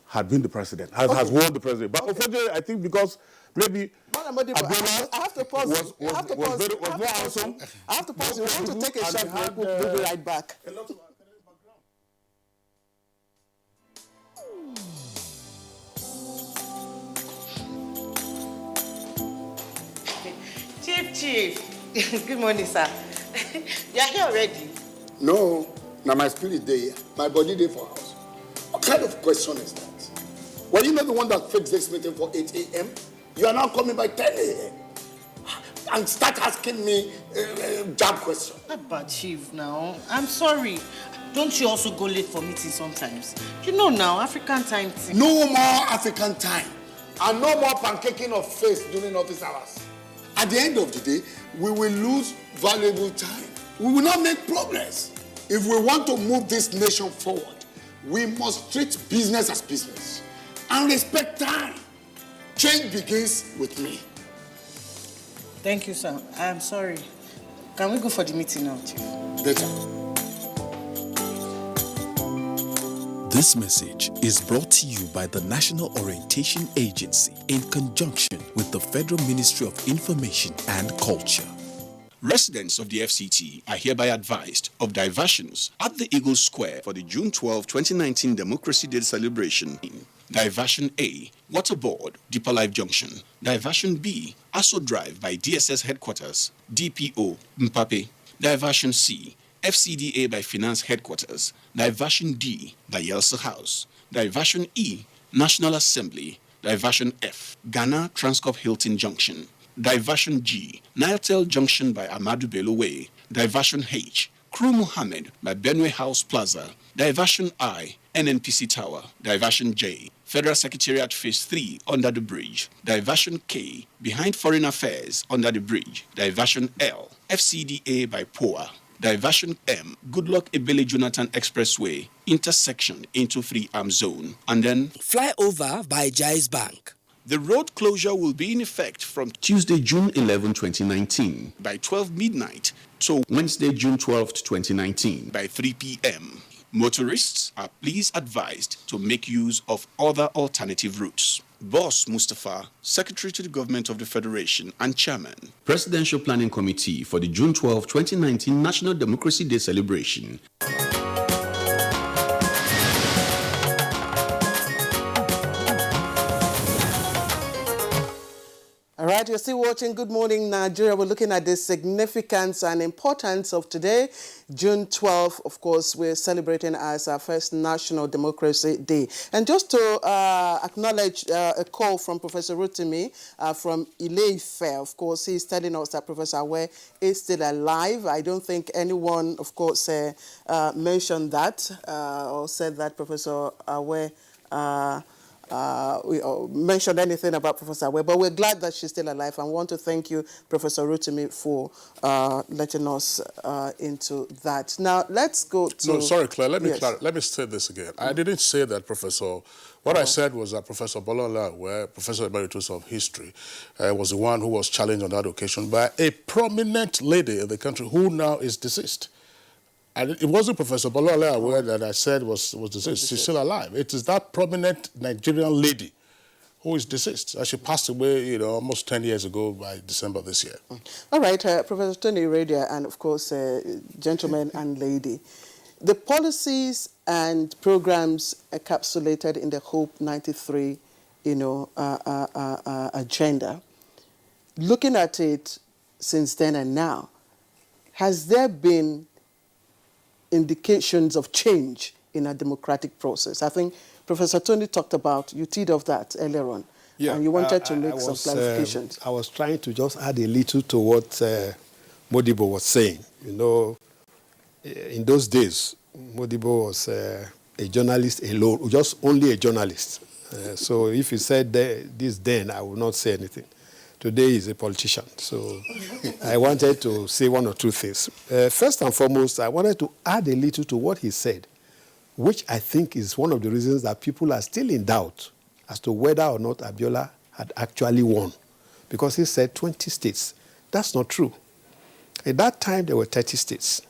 had been the president, has won the president. But unfortunately, I think because maybe Abiola I have to pause. was more handsome. I have to pause. We want to take a short break. We'll be right back. A lot of Chief. Good morning, sir. You are here already? No, now my spirit day, my body day for house. What kind of question is that? Were you not the one that fixed this meeting for 8 a.m.? You are now coming by 10 a.m. and start asking me jab questions. But Chief, now, I'm sorry. Don't you also go late for meetings sometimes? You know now, African time. No more African time. And no more pancaking of face during office hours. At the end of the day, we will lose valuable time. We will not make progress. If we want to move this nation forward, we must treat business as business and respect time. Change begins with me. Thank you, sir. I'm sorry. Can we go for the meeting now, Chief? Better. This message is brought to you by the National Orientation Agency in conjunction with the Federal Ministry of Information and Culture. Residents of the FCT are hereby advised of diversions at the Eagle Square for the June 12, 2019 Democracy Day celebration. Diversion A, Waterboard, Deeper Life Junction. Diversion B, Aso Drive by DSS Headquarters, DPO, Mpape. Diversion C, FCDA by Finance Headquarters. Diversion D, by Yelsa House. Diversion E, National Assembly. Diversion F, Ghana Transcorp Hilton Junction. Diversion G, Niletel Junction by Amadou Bello Way. Diversion H, Crew Mohammed by Benway House Plaza. Diversion I, NNPC Tower. Diversion J, Federal Secretariat Phase 3 under the bridge. Diversion K, behind Foreign Affairs under the bridge. Diversion L, FCDA by POA. Diversion M, Goodluck Ebele Jonathan Expressway, intersection into Free Arm Zone. And then Flyover by Jais Bank. the road closure will be in effect from Tuesday, June 11, 2019 by 12 midnight to Wednesday, June 12, 2019 by 3 p.m. Motorists are please advised to make use of other alternative routes. Boss Mustafa, Secretary to the Government of the Federation and Chairman, Presidential Planning Committee for the June 12, 2019 National Democracy Day celebration. All right, you're still watching Good Morning Nigeria. We're looking at the significance and importance of today, June 12th. Of course, we're celebrating as our first National Democracy Day. And just to acknowledge a call from Professor Rotimi from Ile-Ife. Of course, he's telling us that Professor Awe is still alive. I don't think anyone, of course, mentioned that or said that Professor Awe we mentioned anything about Professor Awe, but we're glad that she's still alive, and want to thank you, Professor Rotimi, for letting us into that. Now, let's go to... No, sorry, Claire, let me say this again. I didn't say that, Professor... What I said was that Professor Bolola, Professor Emeritus of History, was the one who was challenged on that occasion by a prominent lady in the country who now is deceased. And it wasn't Professor Bolola that I said was deceased. She's still alive. It is that prominent Nigerian lady who is deceased. She passed away, almost 10 years ago by December this year. All right, Professor Tony Radia, and of course, gentleman and lady. The policies and programs encapsulated in the Hope 93, agenda, looking at it since then and now, has there been indications of change in a democratic process? I think Professor Tony talked about, you teed off that earlier on, and you wanted to make some clarifications. I was trying to just add a little to what Modibo was saying. In those days, Modibo was a journalist alone, just only a journalist. So if he said this then, I would not say anything. Today he's a politician, so I wanted to say one or two things. First and foremost, I wanted to add a little to what he said, which I think is one of the reasons that people are still in doubt as to whether or not Abiola had actually won, because he said 20 states. That's not true. At that time, there were 30 states.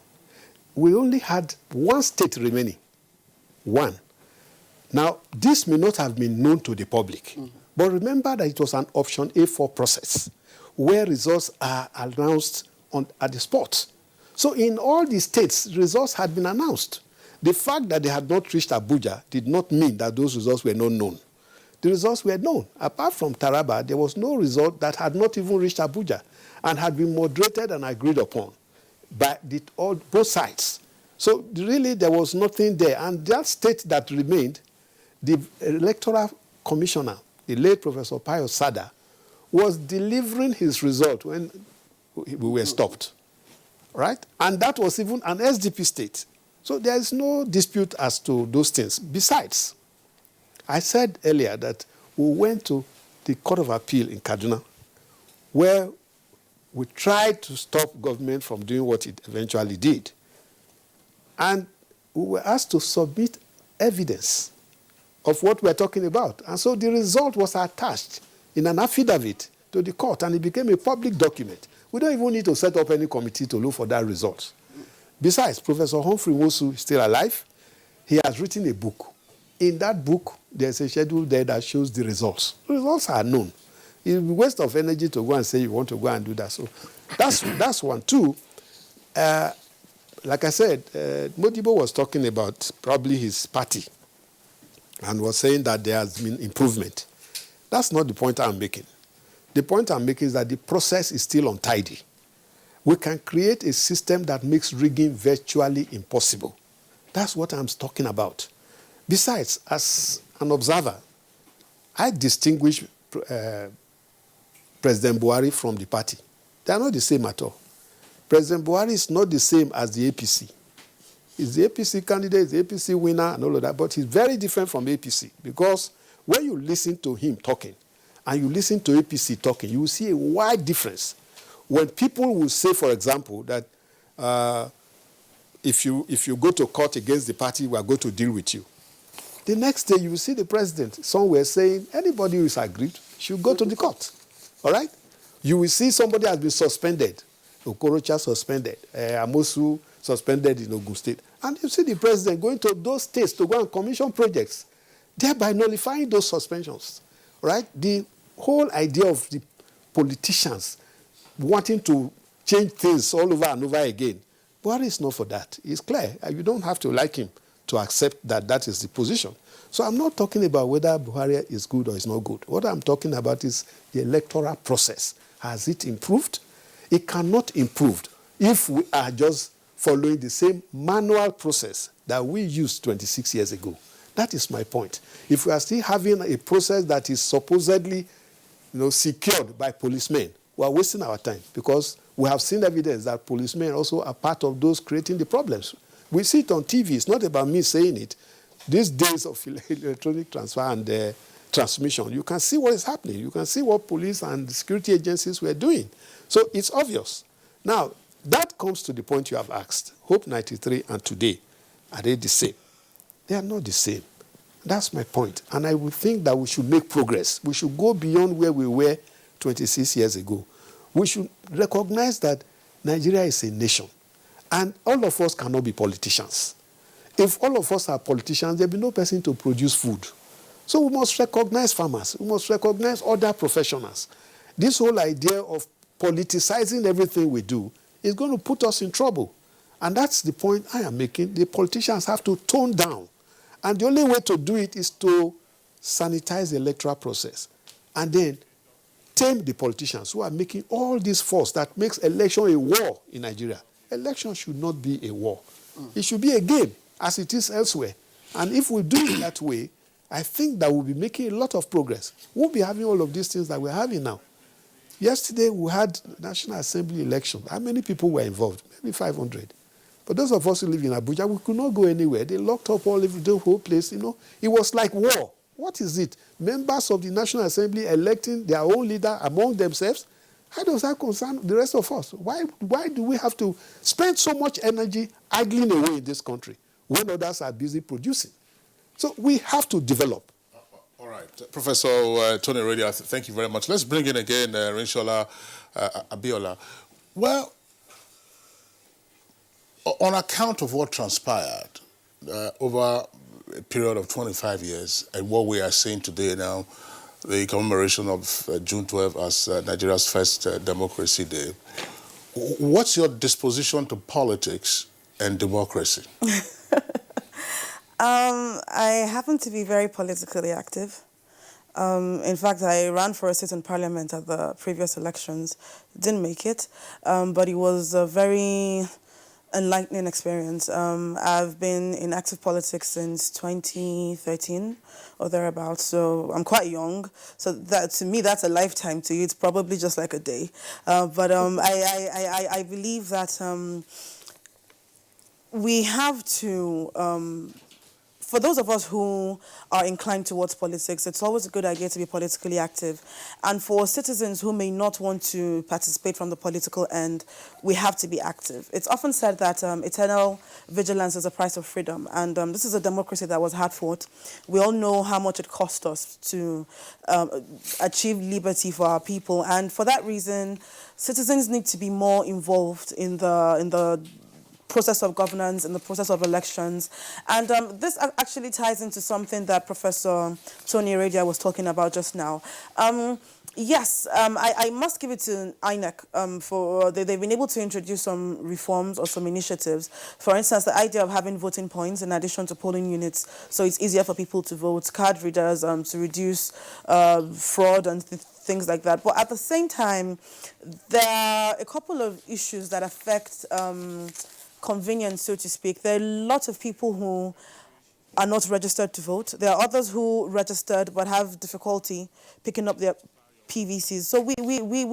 We only had one state remaining. One. Now, this may not have been known to the public, but remember that it was an option A4 process where results are announced at the spot. So in all the states, results had been announced. The fact that they had not reached Abuja did not mean that those results were not known. The results were known. Apart from Taraba, there was no result that had not even reached Abuja and had been moderated and agreed upon by both sides. So really, there was nothing there. And that state that remained, the electoral commissioner, the late Professor Pius Sada, was delivering his result when we were stopped, right? And that was even an SDP state. So there is no dispute as to those things. Besides, I said earlier that we went to the Court of Appeal in Kaduna, where we tried to stop government from doing what it eventually did. And we were asked to submit evidence of what we're talking about. And so the result was attached in an affidavit to the court, and it became a public document. We don't even need to set up any committee to look for that result. Besides, Professor Humphrey Wosu is still alive. He has written a book. In that book, there's a schedule there that shows the results. The results are known. It's a waste of energy to go and say you want to go and do that. So that's one. Two, like I said, Modibo was talking about probably his party and was saying that there has been improvement. That's not the point I'm making. The point I'm making is that the process is still untidy. We can create a system that makes rigging virtually impossible. That's what I'm talking about. Besides, as an observer, I distinguish President Buhari from the party. They are not the same at all. President Buhari is not the same as the APC. He's the APC candidate, the APC winner, and all of that, but he's very different from APC, because when you listen to him talking and you listen to APC talking, you will see a wide difference. When people will say, for example, that if you go to court against the party, we are going to deal with you. The next day, you will see the president somewhere saying, anybody who is aggrieved should go to the court. All right? You will see somebody has been suspended. Okorocha suspended. Amosu suspended in Ogun State. And you see the president going to those states to go and commission projects, thereby nullifying those suspensions. Right? The whole idea of the politicians wanting to change things all over and over again, Buhari is not for that. It's clear. You don't have to like him to accept that that is the position. So I'm not talking about whether Buhari is good or is not good. What I'm talking about is the electoral process. Has it improved? It cannot improve if we are just following the same manual process that we used 26 years ago. That is my point. If we are still having a process that is supposedly secured by policemen, we are wasting our time, because we have seen evidence that policemen also are part of those creating the problems. We see it on TV. It's not about me saying it. These days of electronic transfer and transmission, you can see what is happening. You can see what police and security agencies were doing. So it's obvious. Now, that comes to the point you have asked. Hope 93 and today, are they the same? They are not the same. That's my point. And I would think that we should make progress. We should go beyond where we were 26 years ago. We should recognize that Nigeria is a nation. And all of us cannot be politicians. If all of us are politicians, there will be no person to produce food. So we must recognize farmers. We must recognize other professionals. This whole idea of politicizing everything we do is going to put us in trouble. And that's the point I am making. The politicians have to tone down. And the only way to do it is to sanitize the electoral process. And then tame the politicians who are making all this force that makes election a war in Nigeria. Election should not be a war. It should be a game, as it is elsewhere. And if we do it that way, I think that we'll be making a lot of progress. We'll be having all of these things that we're having now. Yesterday, we had National Assembly election. How many people were involved? Maybe 500. But those of us who live in Abuja, we could not go anywhere. They locked up the whole place. It was like war. What is it? Members of the National Assembly electing their own leader among themselves? How does that concern the rest of us? Why do we have to spend so much energy idling away in this country when others are busy producing? So we have to develop. All right. right. Professor Tony Radia, thank you very much. Let's bring in again Rinshola Abiola. Well, on account of what transpired over a period of 25 years and what we are seeing today now, the commemoration of June 12 as Nigeria's first Democracy Day, what's your disposition to politics and democracy? I happen to be very politically active. In fact, I ran for a seat in parliament at the previous elections. Didn't make it, but it was a very enlightening experience. I've been in active politics since 2013 or thereabouts, so I'm quite young. So that, to me, that's a lifetime. To you, it's probably just like a day. But I believe that we have to. For those of us who are inclined towards politics, it's always a good idea to be politically active. And for citizens who may not want to participate from the political end, we have to be active. It's often said that eternal vigilance is the price of freedom. And this is a democracy that was hard fought. We all know how much it cost us to achieve liberty for our people. And for that reason, citizens need to be more involved in the process of governance, in the process of elections. And this actually ties into something that Professor Tony Radia was talking about just now. Yes, I must give it to INEC for they've been able to introduce some reforms or some initiatives. For instance, the idea of having voting points in addition to polling units, so it's easier for people to vote, card readers to reduce fraud and things like that. But at the same time, there are a couple of issues that affect convenience, so to speak. There are lots of people who are not registered to vote. There are others who registered but have difficulty picking up their PVCs. So we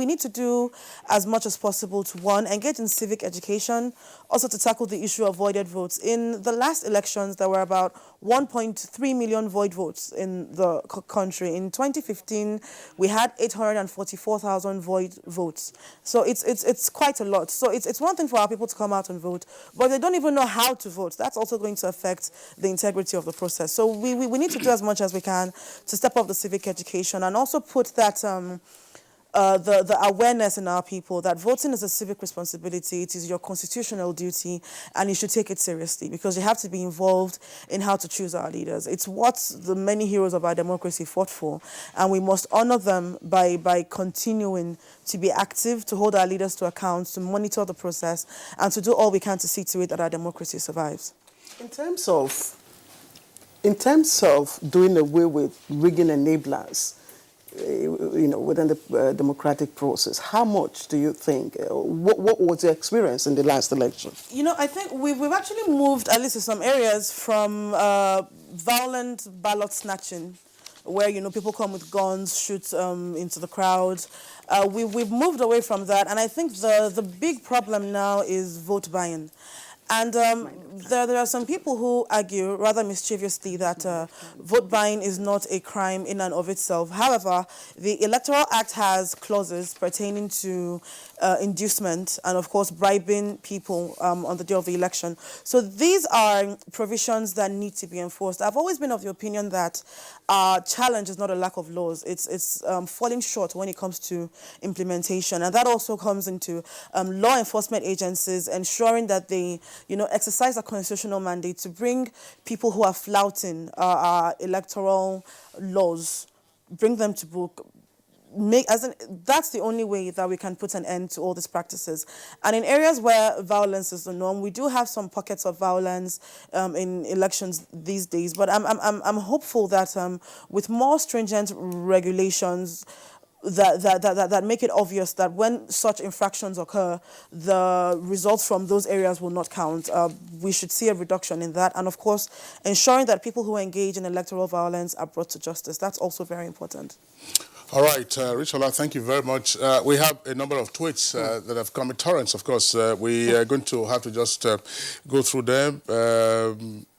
need to do as much as possible to, one, engage in civic education, also to tackle the issue of voided votes. In the last elections, there were about 1.3 million void votes in the country. In 2015, we had 844,000 void votes. So it's quite a lot. So it's one thing for our people to come out and vote, but they don't even know how to vote. That's also going to affect the integrity of the process. So we need to do as much as we can to step up the civic education and also put that the awareness in our people that voting is a civic responsibility. It is your constitutional duty, and you should take it seriously because you have to be involved in how to choose our leaders. It's what the many heroes of our democracy fought for, and we must honor them by continuing to be active, to hold our leaders to account, to monitor the process, and to do all we can to see to it that our democracy survives. In terms of doing away with rigging enablers, within the democratic process, how much do you think, what was your experience in the last election? I think we've actually moved, at least in some areas, from violent ballot snatching, where, people come with guns, shoot into the crowd. We've moved away from that, and I think the big problem now is vote buying. And there are some people who argue rather mischievously that vote buying is not a crime in and of itself. However, the Electoral Act has clauses pertaining to inducement and, of course, bribing people on the day of the election. So these are provisions that need to be enforced. I've always been of the opinion that our challenge is not a lack of laws. It's falling short when it comes to implementation. And that also comes into law enforcement agencies ensuring that they exercise a constitutional mandate to bring people who are flouting our electoral laws, bring them to book. That's the only way that we can put an end to all these practices. And in areas where violence is the norm, we do have some pockets of violence in elections these days. But I'm hopeful that with more stringent regulations, that make it obvious that when such infractions occur, the results from those areas will not count. We should see a reduction in that. And of course, ensuring that people who engage in electoral violence are brought to justice. That's also very important. All right, Richola, thank you very much. We have a number of tweets that have come in torrents, of course. We are going to have to just go through them.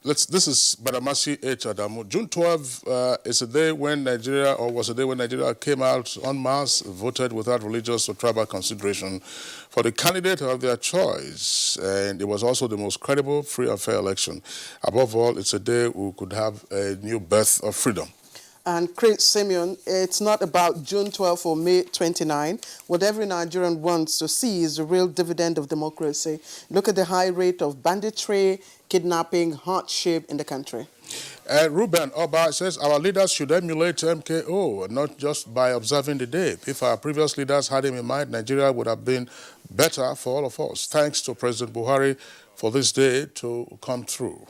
This is Badamasi H. Adamu. June 12 is a day when Nigeria, or was a day when Nigeria came out en masse, voted without religious or tribal consideration for the candidate of their choice. And it was also the most credible, free and fair election. Above all, it's a day we could have a new birth of freedom. And Chris Simeon, it's not about June 12 or May 29. What every Nigerian wants to see is the real dividend of democracy. Look at the high rate of banditry, kidnapping, hardship in the country. Ruben Oba says our leaders should emulate MKO, not just by observing the day. If our previous leaders had him in mind, Nigeria would have been better for all of us. Thanks to President Buhari for this day to come through.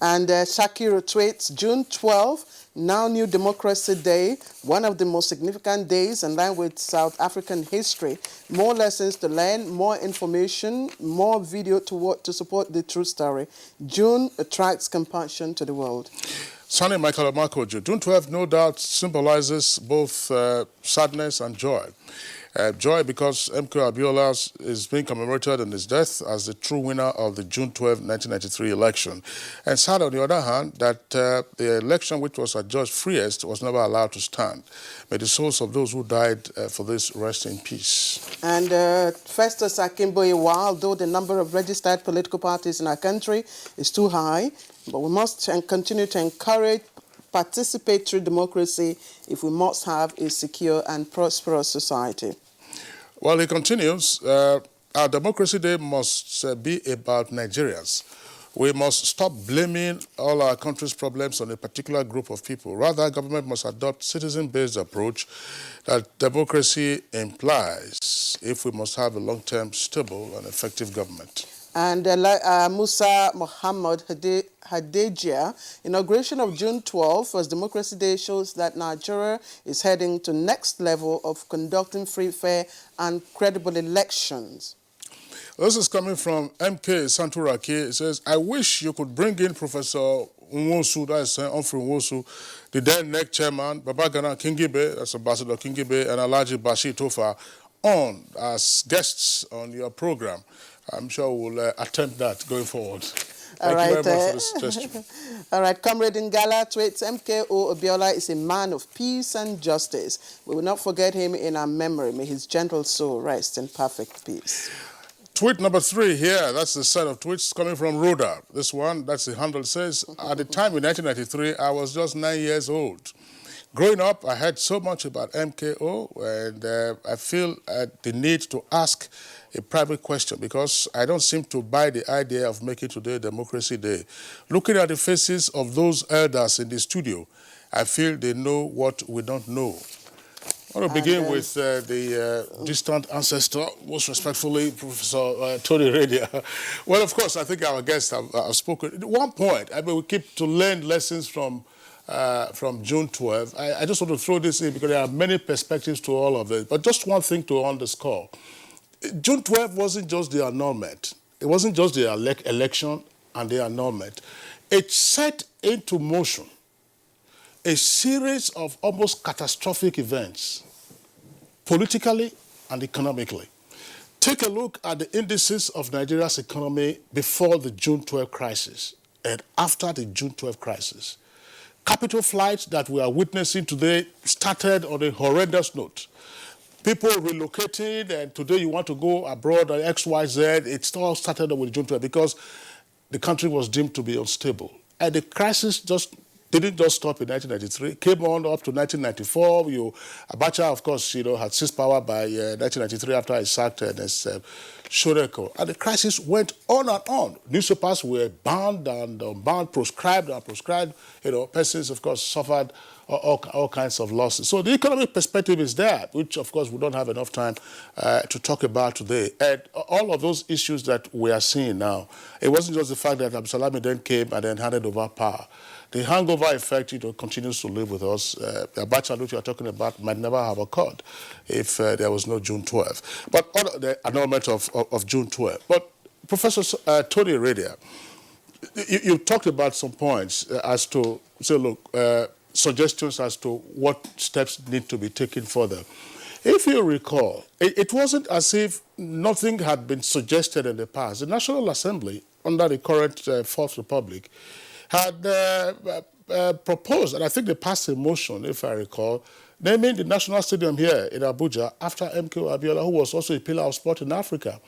And Shakiro tweets, June 12, now New Democracy Day, one of the most significant days in line with South African history. More lessons to learn, more information, more video to support the true story. June attracts compassion to the world. Sonny Michael Amakojo, June 12 no doubt symbolizes both sadness and joy. Joy because MK Abiola is being commemorated on his death as the true winner of the June 12, 1993 election. And sad, on the other hand, that the election which was adjudged freest was never allowed to stand. May the souls of those who died for this rest in peace. And Festus Akimboye, although the number of registered political parties in our country is too high, but we must continue to encourage participatory democracy if we must have a secure and prosperous society. Well, he continues, our Democracy Day must be about Nigerians. We must stop blaming all our country's problems on a particular group of people. Rather, government must adopt citizen-based approach that democracy implies if we must have a long-term, stable and effective government. And Musa Muhammad Hadejia, inauguration of June 12 as Democracy Day shows that Nigeria is heading to next level of conducting free, fair and credible elections. This is coming from MK Santuraki. It says, I wish you could bring in Professor Nwosu, that's Humphrey Nwosu, the then NEC chairman, Babagana Kingibe, that's Ambassador Kingibe, and Alhaji Bashir Tofa on as guests on your program. I'm sure we'll attempt that going forward. Thank you very much for this suggestion. All right, Comrade Ngala tweets, MKO Abiola is a man of peace and justice. We will not forget him in our memory. May his gentle soul rest in perfect peace. Tweet number 3 here, that's the set of tweets coming from Rhoda. This one, that's the handle, says, at the time in 1993, I was just 9 years old. Growing up, I heard so much about MKO, and I feel the need to ask a private question because I don't seem to buy the idea of making today Democracy Day. Looking at the faces of those elders in the studio, I feel they know what we don't know. I want to begin with the distant ancestor, most respectfully, Professor Tony Radia. Well, of course, I think our guests have spoken. At one point, I mean, we keep to learn lessons from June 12. I just want to throw this in because there are many perspectives to all of it. But just one thing to underscore. June 12 wasn't just the annulment. It wasn't just the election and the annulment. It set into motion a series of almost catastrophic events, politically and economically. Take a look at the indices of Nigeria's economy before the June 12 crisis and after the June 12 crisis. Capital flights that we are witnessing today started on a horrendous note. People relocating, and today you want to go abroad or XYZ, it all started with June 12 because the country was deemed to be unstable. And the crisis didn't just stop in 1993, came on up to 1994. Abacha, of course, had seized power by 1993 after he sacked Shoreko. And the crisis went on and on. Newspapers were banned and unbanned, proscribed and proscribed. Persons, of course, suffered all kinds of losses. So the economic perspective is there, which, of course, we don't have enough time to talk about today. And all of those issues that we are seeing now, it wasn't just the fact that Absalami then came and then handed over power. The hangover effect, continues to live with us. The Abacha which you are talking about might never have occurred if there was no June 12. But the annulment of June 12. But Professor Tony Radia, you talked about some points as to, suggestions as to what steps need to be taken further. If you recall, it wasn't as if nothing had been suggested in the past. The National Assembly, under the current Fourth Republic, had proposed, and I think they passed a motion, if I recall, naming the National Stadium here in Abuja after MK Abiola, who was also a pillar of sport in Africa.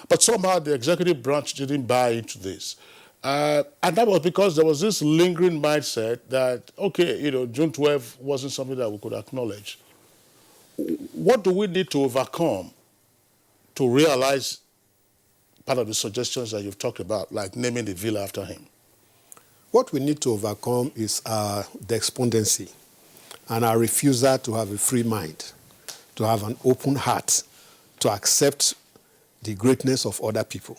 But somehow the executive branch didn't buy into this. And that was because there was this lingering mindset that, okay, June 12 wasn't something that we could acknowledge. What do we need to overcome to realize part of the suggestions that you've talked about, like naming the villa after him? What we need to overcome is our despondency and our refusal to have a free mind, to have an open heart, to accept the greatness of other people.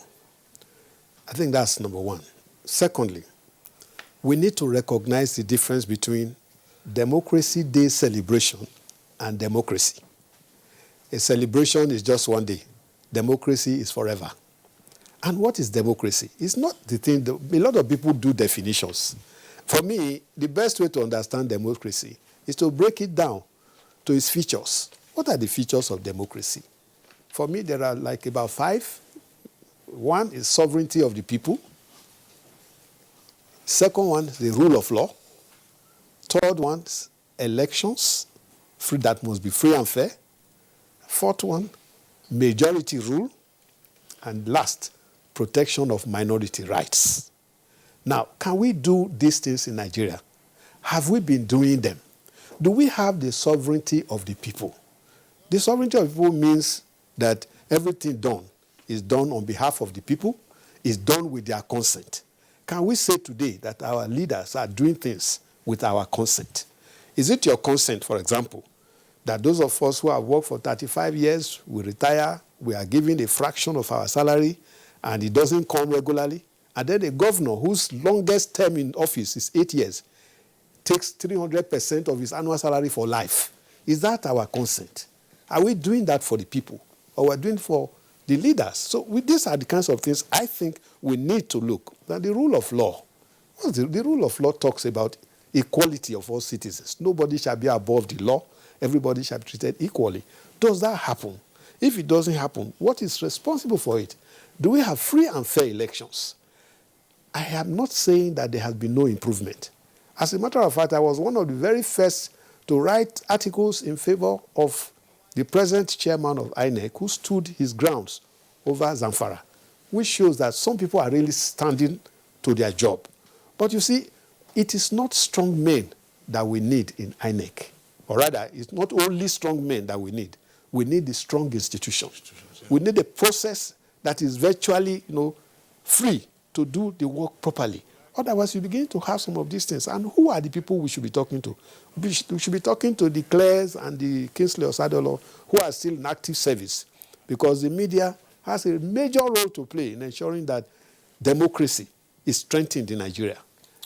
I think that's number one. Secondly, we need to recognize the difference between Democracy Day celebration and democracy. A celebration is just one day. Democracy is forever. And what is democracy? It's not the thing, a lot of people do definitions. For me, the best way to understand democracy is to break it down to its features. What are the features of democracy? For me, there are like about 5. One is sovereignty of the people. Second one, the rule of law. Third one, elections, that must be free and fair. Fourth one, majority rule. And last, protection of minority rights. Now, can we do these things in Nigeria? Have we been doing them? Do we have the sovereignty of the people? The sovereignty of the people means that everything done is done on behalf of the people, is done with their consent. Can we say today that our leaders are doing things with our consent? Is it your consent, for example, that those of us who have worked for 35 years, we retire, we are given a fraction of our salary, and it doesn't come regularly? And then a governor whose longest term in office is 8 years takes 300% of his annual salary for life. Is that our consent? Are we doing that for the people? Or we're doing it for the leaders? So these are the kinds of things I think we need to look. Now, the rule of law. The rule of law talks about equality of all citizens. Nobody shall be above the law. Everybody shall be treated equally. Does that happen? If it doesn't happen, what is responsible for it? Do we have free and fair elections? I am not saying that there has been no improvement. As a matter of fact, I was one of the very first to write articles in favor of the present chairman of INEC, who stood his grounds over Zamfara, which shows that some people are really standing to their job. But you see, it is not strong men that we need in INEC. Or rather, it's not only strong men that we need. We need the strong institutions. We need a process that is virtually, free to do the work properly. Otherwise, you begin to have some of these things. And who are the people we should be talking to? We should be talking to the Clares and the Kingsley Osadolo, who are still in active service, because the media has a major role to play in ensuring that democracy is strengthened in Nigeria.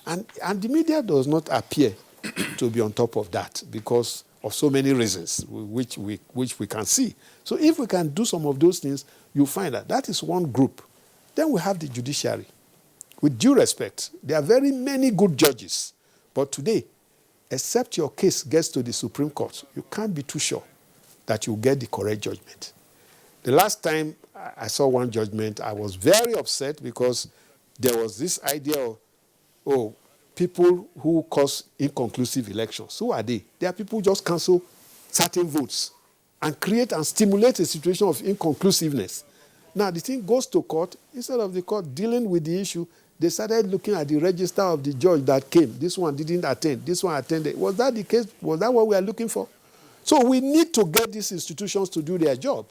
And the media does not appear to be on top of that because of so many reasons, which we can see. So if we can do some of those things, you find that is one group. Then we have the judiciary. With due respect, there are very many good judges. But today, except your case gets to the Supreme Court, you can't be too sure that you'll get the correct judgment. The last time I saw one judgment, I was very upset because there was this idea of, people who cause inconclusive elections. Who are they? They are people who just cancel certain votes and create and stimulate a situation of inconclusiveness. Now, the thing goes to court. Instead of the court dealing with the issue, they started looking at the register of the judge that came. This one didn't attend. This one attended. Was that the case? Was that what we are looking for? So we need to get these institutions to do their job.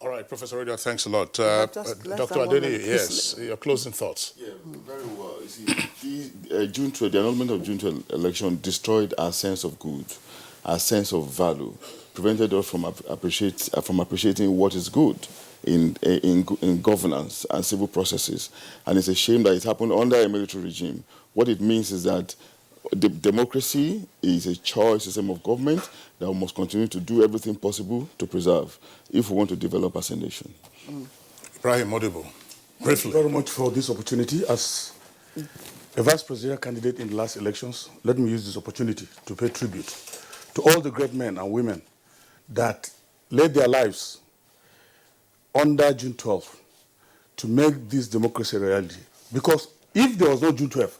All right, Professor Radio, thanks a lot. Dr. Adeni, yes, your closing thoughts. Yeah, very well. You see, the annulment of June 12 election destroyed our sense of good, our sense of value, prevented us from appreciating what is good in governance and civil processes. And it's a shame that it happened under a military regime. What it means is that democracy is a choice system of government that we must continue to do everything possible to preserve if we want to develop as a nation. Ibrahim Modibo, briefly. Thank you very much for this opportunity. As a vice presidential candidate in the last elections, let me use this opportunity to pay tribute to all the great men and women that laid their lives under June 12th to make this democracy a reality. Because if there was no June 12th,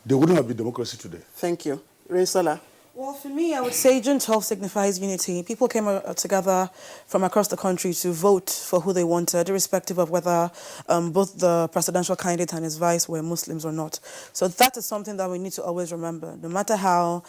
there wouldn't have been democracy today. Thank you. Reisola. Well, for me, I would say June 12 signifies unity. People came together from across the country to vote for who they wanted, irrespective of whether both the presidential candidate and his vice were Muslims or not. So that is something that we need to always remember. No matter how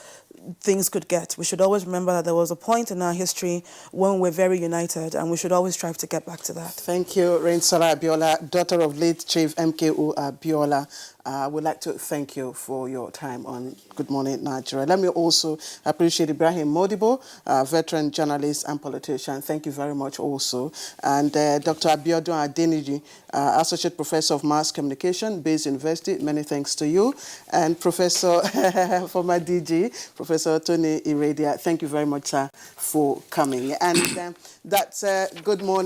things could get, we should always remember that there was a point in our history when we're very united, and we should always strive to get back to that. Thank you, Reinsara Abiola, daughter of late Chief MKO Abiola. I would like to thank you for your time on Good Morning Nigeria. Let me also appreciate Ibrahim Modibo, veteran journalist and politician. Thank you very much also. And Dr. Abiodun Adeniji, Associate Professor of Mass Communication, Bayes University. Many thanks to you. And Professor, former DG, Professor Tony Iradia, thank you very much, sir, for coming. And that's Good Morning.